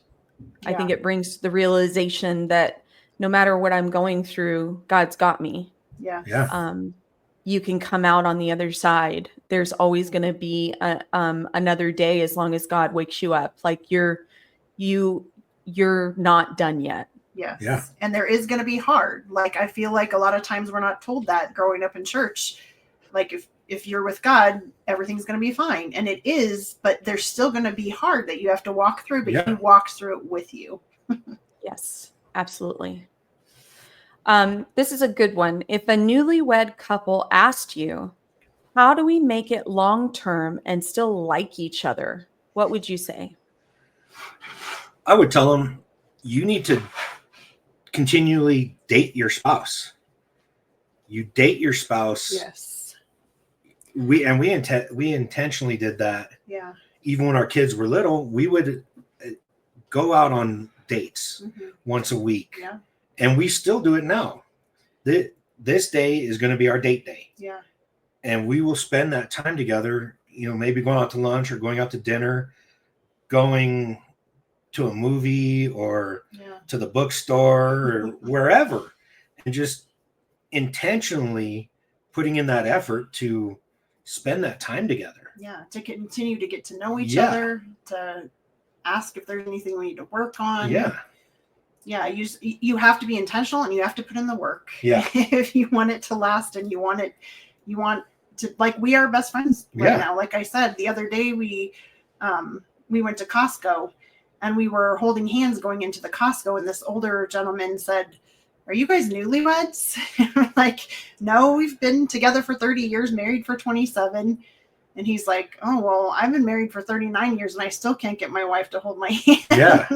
Yeah. I think it brings the realization that no matter what I'm going through, God's got me. Yeah. Yeah. You can come out on the other side. There's always going to be another day as long as God wakes you up. Like you're not done yet. Yes. Yeah. And there is going to be hard. Like, I feel like a lot of times we're not told that growing up in church. Like, if you're with God, everything's going to be fine. And it is, but there's still going to be hard that you have to walk through, but He walks through it with you. Yes, absolutely. This is a good one. If a newlywed couple asked you, how do we make it long-term and still like each other? What would you say? I would tell them you need to continually date your spouse. You date your spouse. Yes. We intentionally did that. Yeah. Even when our kids were little, we would go out on dates once a week. Yeah. And we still do it now. This day is going to be our date day. Yeah. And we will spend that time together, maybe going out to lunch or going out to dinner, going to a movie or to the bookstore or wherever, and just intentionally putting in that effort to spend that time together. Yeah. To continue to get to know each other, to ask if there's anything we need to work on. Yeah. Yeah. You have to be intentional and you have to put in the work. Yeah. If you want it to last and you want to, like, we are best friends right now. Like I said, the other day we went to Costco and we were holding hands going into the Costco, and this older gentleman said, "Are you guys newlyweds?" And we're like, "No, we've been together for 30 years, married for 27. And he's like, "Oh, well, I've been married for 39 years and I still can't get my wife to hold my hand." Yeah.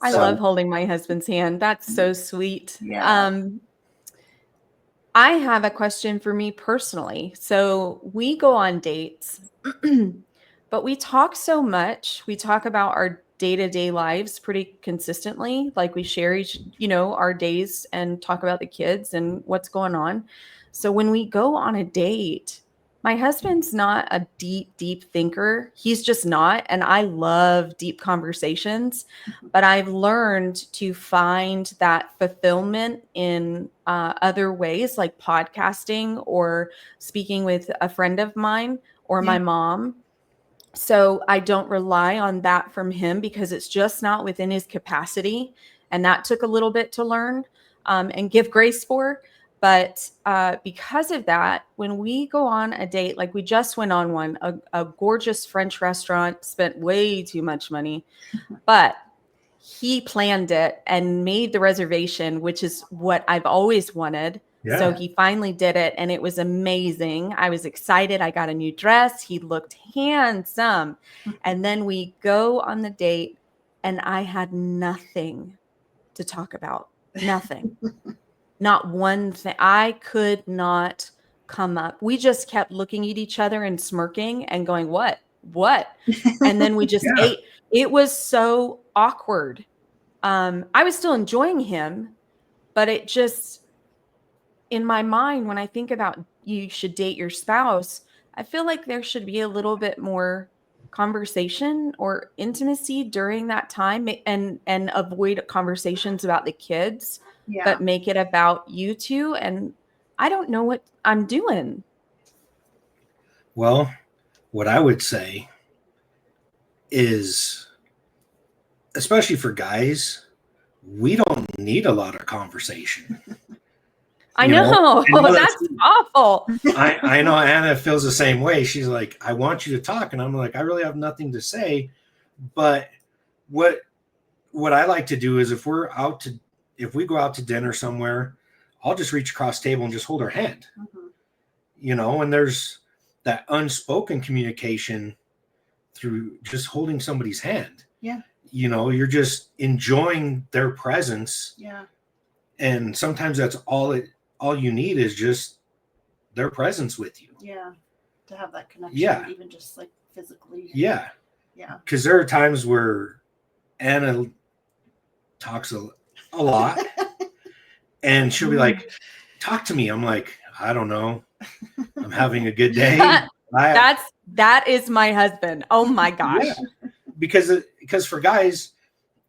I love holding my husband's hand. That's so sweet. Yeah. I have a question for me personally. So we go on dates, but we talk so much. We talk about our day-to-day lives pretty consistently. Like, we share our days and talk about the kids and what's going on. So when we go on a date, my husband's not a deep thinker. He's just not. And I love deep conversations, but I've learned to find that fulfillment in other ways, like podcasting or speaking with a friend of mine or my mom. So I don't rely on that from him because it's just not within his capacity. And that took a little bit to learn and give grace for. But because of that, when we go on a date, like we just went on one, a gorgeous French restaurant, spent way too much money, but he planned it and made the reservation, which is what I've always wanted. Yeah. So he finally did it and it was amazing. I was excited. I got a new dress. He looked handsome. And then we go on the date and I had nothing to talk about. Nothing. Not one thing. I could not come up. We just kept looking at each other and smirking and going, what? And then we just ate. It was so awkward. I was still enjoying him, but it just, in my mind, when I think about you should date your spouse, I feel like there should be a little bit more conversation or intimacy during that time, and avoid conversations about the kids, but make it about you two. And I don't know what I'm doing. Well, what I would say is, especially for guys, we don't need a lot of conversation. I know. That's awful. I know Anna feels the same way. She's like, I want you to talk. And I'm like, I really have nothing to say. But what I like to do is if we go out to dinner somewhere, I'll just reach across the table and just hold her hand. And there's that unspoken communication through just holding somebody's hand. Yeah. You're just enjoying their presence. Yeah. And sometimes that's all you need is just their presence with you. Yeah. To have that connection. Yeah. Even just like physically. Yeah. Yeah. Because there are times where Anna talks a lot and she'll be like, talk to me. I'm like, I don't know. I'm having a good day. That is my husband. Oh my gosh. Yeah. Because for guys,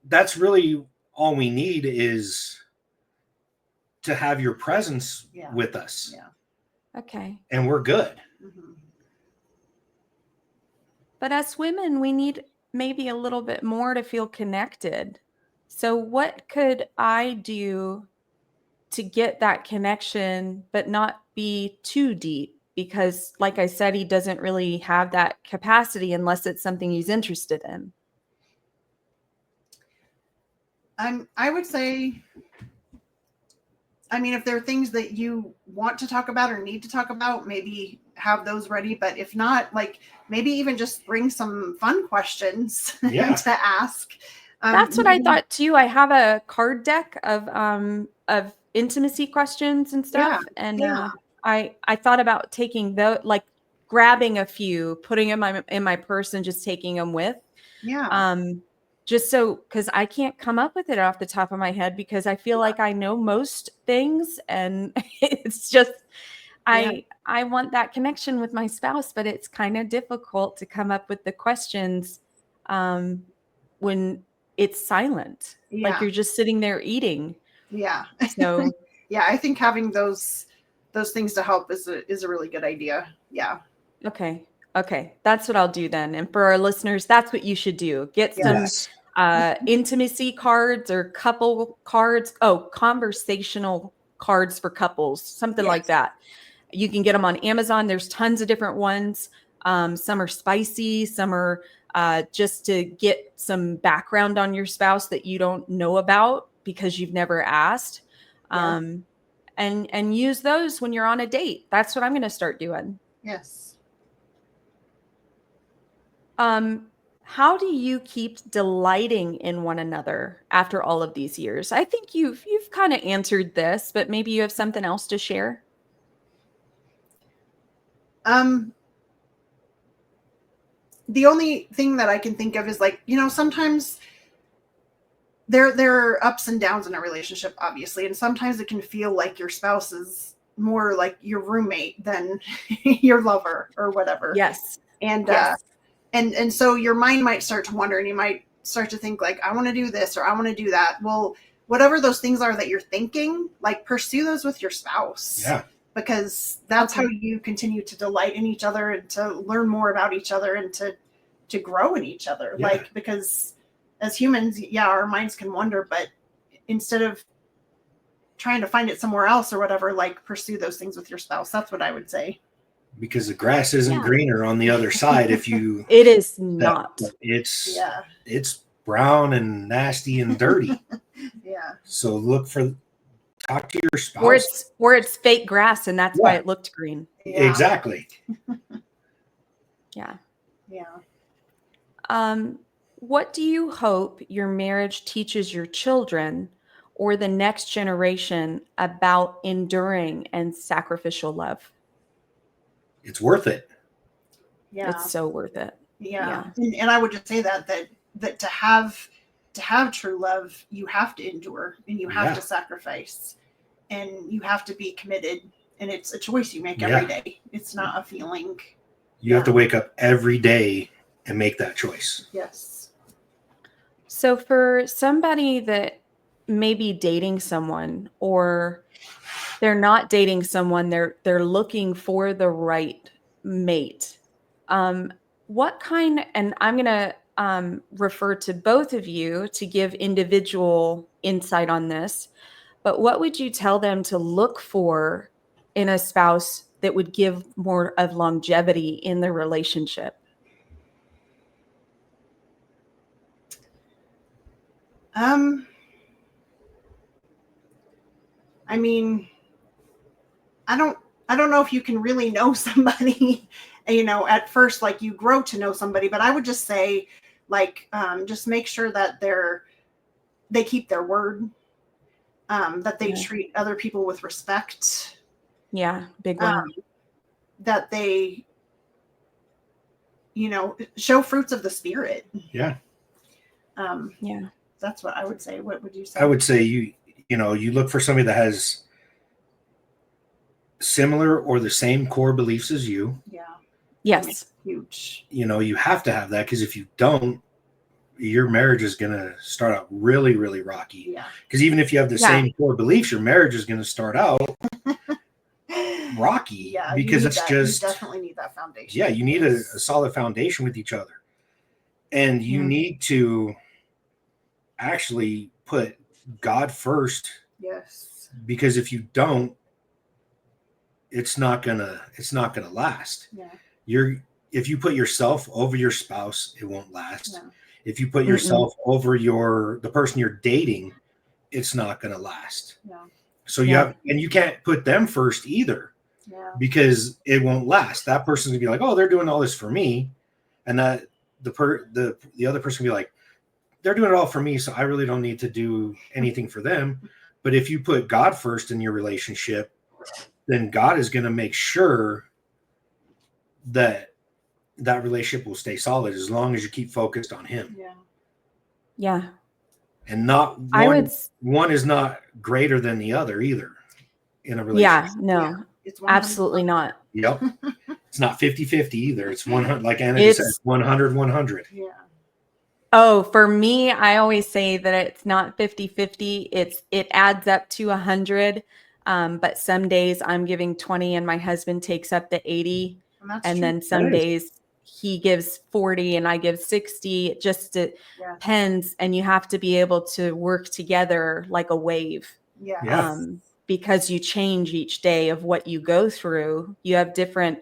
that's really all we need is to have your presence with us. Yeah. Okay. And we're good. Mm-hmm. But as women, we need maybe a little bit more to feel connected. So what could I do to get that connection, but not be too deep? Because like I said, he doesn't really have that capacity unless it's something he's interested in. I would say, if there are things that you want to talk about or need to talk about, maybe have those ready. But if not, like maybe even just bring some fun questions to ask. That's what I thought too. I have a card deck of intimacy questions and stuff. I thought about taking those, like grabbing a few, putting them in my purse and just taking them with. Yeah. Just so, because I can't come up with it off the top of my head because I feel like I know most things, and it's just I want that connection with my spouse, but it's kind of difficult to come up with the questions when it's silent, like you're just sitting there eating. Yeah. So yeah, I think having those things to help is a really good idea. Yeah. Okay. That's what I'll do then. And for our listeners, that's what you should do. Get some intimacy cards or couple cards. Oh, conversational cards for couples, something like that. You can get them on Amazon. There's tons of different ones. Some are spicy, some are just to get some background on your spouse that you don't know about because you've never asked. And use those when you're on a date. That's what I'm going to start doing. Yes. How do you keep delighting in one another after all of these years? I think you've kind of answered this, but maybe you have something else to share. The only thing that I can think of is like, sometimes there are ups and downs in a relationship, obviously. And sometimes it can feel like your spouse is more like your roommate than your lover or whatever. Yes. And, and so your mind might start to wander and you might start to think like, I want to do this or I want to do that. Well, whatever those things are that you're thinking, like pursue those with your spouse. Yeah. Because that's how you continue to delight in each other and to learn more about each other and to grow in each other. Yeah. Like, because as humans, our minds can wander, but instead of trying to find it somewhere else or whatever, like pursue those things with your spouse. That's what I would say. Because the grass isn't Yeah. greener on the other side. If you, It is not. it's brown and nasty and dirty. Yeah. So talk to your spouse. Or it's fake grass, and that's why it looked green. Yeah. Exactly. Yeah. Yeah. What do you hope your marriage teaches your children or the next generation about enduring and sacrificial love? It's worth it. Yeah. It's so worth it. Yeah. And I would just say that to have true love, you have to endure and you have to sacrifice and you have to be committed, and it's a choice you make every day. It's not a feeling. You have to wake up every day and make that choice. Yes. So for somebody that may be dating someone, or they're not dating someone, they're looking for the right mate. What kind, and I'm going to refer to both of you to give individual insight on this, but what would you tell them to look for in a spouse that would give more of longevity in the relationship? I mean, I don't know if you can really know somebody, at first, like you grow to know somebody, but I would just say, like, just make sure that they keep their word, that they treat other people with respect. Yeah, big one. That they, show fruits of the Spirit. Yeah. That's what I would say. What would you say? I would say you look for somebody that has similar or the same core beliefs as you. Yeah. Yes. Huge. You have to have that, because if you don't, your marriage is going to start out really, really rocky. Yeah. Because even if you have the same core beliefs, your marriage is going to start out rocky. Yeah. Because it's just, you definitely need that foundation. Yeah, you need a solid foundation with each other. And you need to actually put God first. Yes. Because if you don't, it's not gonna last. Yeah. If you put yourself over your spouse, it won't last. Yeah. If you put yourself over the person you're dating, it's not gonna last. Yeah. So you can't put them first either. Yeah. Because it won't last. That person's gonna be like, oh, they're doing all this for me, and that the other person will be like, they're doing it all for me, so I really don't need to do anything for them. But if you put God first in your relationship, then God is going to make sure that relationship will stay solid as long as you keep focused on Him. Yeah. Yeah. And not one is not greater than the other either in a relationship. Yeah, no, it's absolutely not. Yep. It's not 50-50 either. It's 100, like Anna just said, 100-100. Yeah. Oh, for me, I always say that it's not 50-50. It adds up to 100. But some days I'm giving 20 and my husband takes up the 80. And then some days he gives 40 and I give 60. It just depends. And you have to be able to work together like a wave. Yeah. Because you change each day of what you go through. You have different,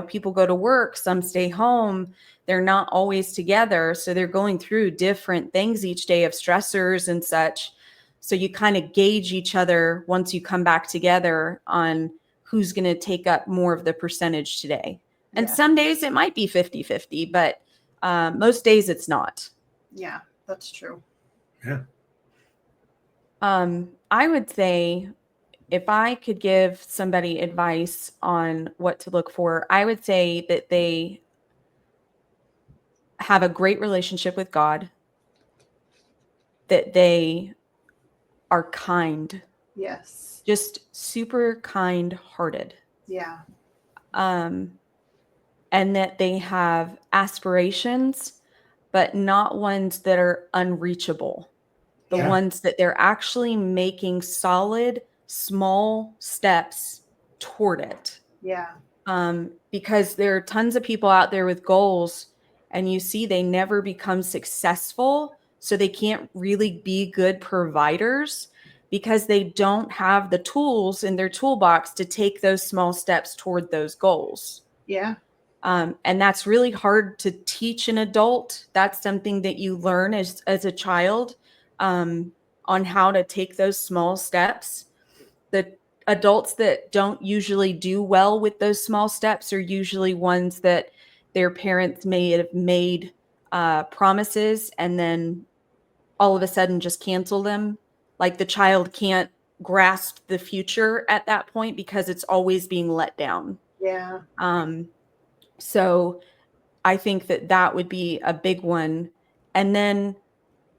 people go to work, some stay home. They're not always together. So they're going through different things each day of stressors and such. So you kind of gauge each other once you come back together on who's going to take up more of the percentage today. And some days it might be 50-50, but most days it's not. Yeah, that's true. Yeah. I would say if I could give somebody advice on what to look for, I would say that they have a great relationship with God, that they are kind. Yes. Just super kind-hearted. Yeah. And that they have aspirations, but not ones that are unreachable. The ones that they're actually making solid, small steps toward it. Yeah. Because there are tons of people out there with goals and you see they never become successful So they can't really be good providers because they don't have the tools in their toolbox to take those small steps toward those goals. Yeah. And that's really hard to teach an adult. That's something that you learn as a child, on how to take those small steps. The adults that don't usually do well with those small steps are usually ones that their parents may have made promises and then all of a sudden just cancel them. Like the child can't grasp the future at that point because it's always being let down. Yeah. So I think that that would be a big one. And then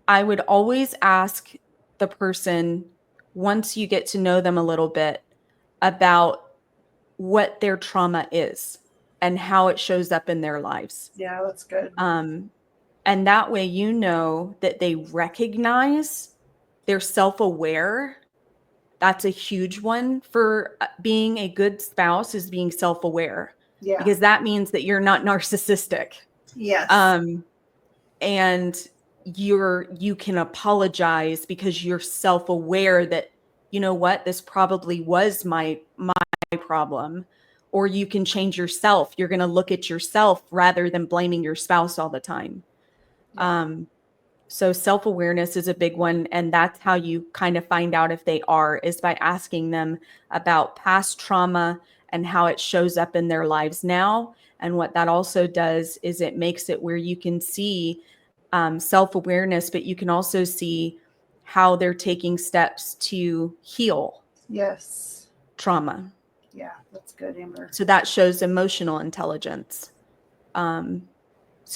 I would always ask the person, once you get to know them a little bit, about what their trauma is and how it shows up in their lives. Yeah, that's good. And that way, you know that they recognize, they're self-aware. That's a huge one for being a good spouse, is being self-aware. Yeah. Because that means that you're not narcissistic. Yes. And you can apologize because you're self-aware that, you know what, this probably was my problem. Or you can change yourself. You're going to look at yourself rather than blaming your spouse all the time. Yeah. So self-awareness is a big one. And that's how you kind of find out if they are, is by asking them about past trauma and how it shows up in their lives now. And what that also does is it makes it where you can see self-awareness, but you can also see how they're taking steps to heal Yes. trauma. Yeah, that's good, Amber. So that shows emotional intelligence. So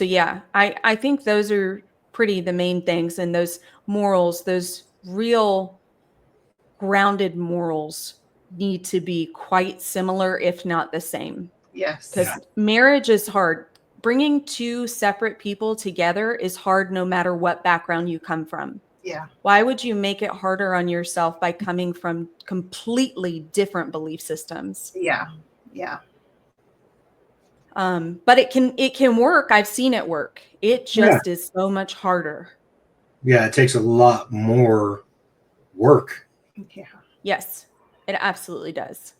yeah, I think those are pretty the main things. And those morals, those real grounded morals, need to be quite similar, if not the same. Yes. Because marriage is hard. Bringing two separate people together is hard no matter what background you come from. Yeah. Why would you make it harder on yourself by coming from completely different belief systems? Yeah. Yeah. But it can work. I've seen it work. It just is so much harder. Yeah, it takes a lot more work. Yeah. Yes, it absolutely does.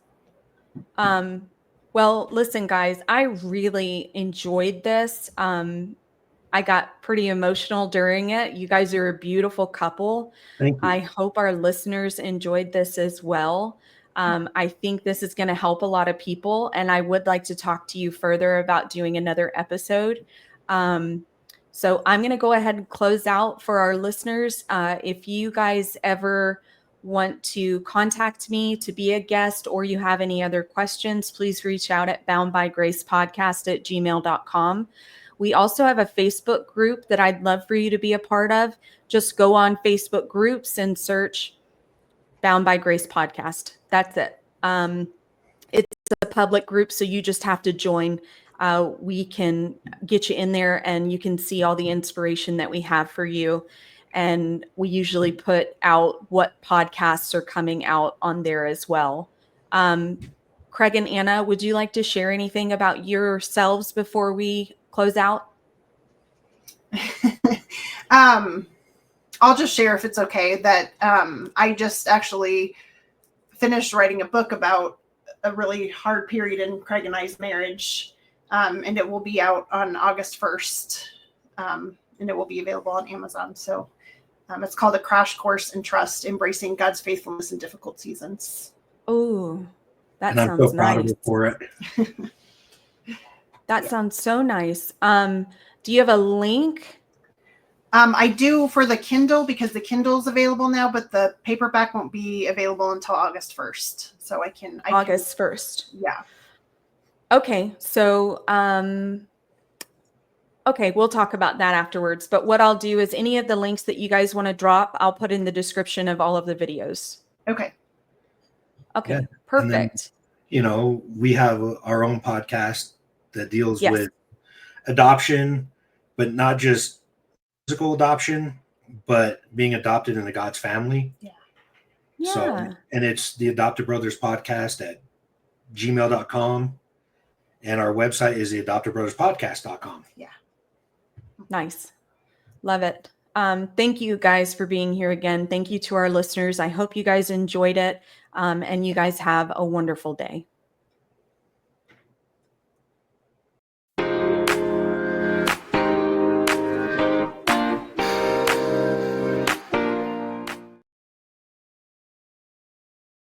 Well, listen, guys, I really enjoyed this. I got pretty emotional during it. You guys are a beautiful couple. Thank you. I hope our listeners enjoyed this as well. I think this is going to help a lot of people, and I would like to talk to you further about doing another episode. So I'm going to go ahead and close out for our listeners. If you guys ever want to contact me to be a guest, or you have any other questions, please reach out at boundbygracepodcast@gmail.com. We also have a Facebook group that I'd love for you to be a part of. Just go on Facebook groups and search Bound by Grace Podcast. That's it. It's a public group, so you just have to join. We can get you in there and you can see all the inspiration that we have for you. And we usually put out what podcasts are coming out on there as well. Craig and Anna, would you like to share anything about yourselves before we close out? I'll just share, if it's okay, that I just actually finished writing a book about a really hard period in Craig and I's marriage, and it will be out on August 1st, and it will be available on Amazon. So it's called A Crash Course in Trust, Embracing God's Faithfulness in Difficult Seasons. Oh, that And I'm sounds so proud nice. of you for it. That sounds so nice. Do you have a link? I do for the Kindle, because the Kindle is available now, but the paperback won't be available until August 1st. So August 1st. Yeah. Okay. So, okay, we'll talk about that afterwards. But what I'll do is any of the links that you guys want to drop, I'll put in the description of all of the videos. Okay. Okay. Yeah. Perfect. Then, we have our own podcast that deals Yes. with adoption, but not just physical adoption, but being adopted into God's family. Yeah. So, and it's the Adopted Brothers Podcast at gmail.com. And our website is the adoptedbrotherspodcast.com. Yeah. Nice. Love it. Thank you guys for being here again. Thank you to our listeners. I hope you guys enjoyed it, and you guys have a wonderful day.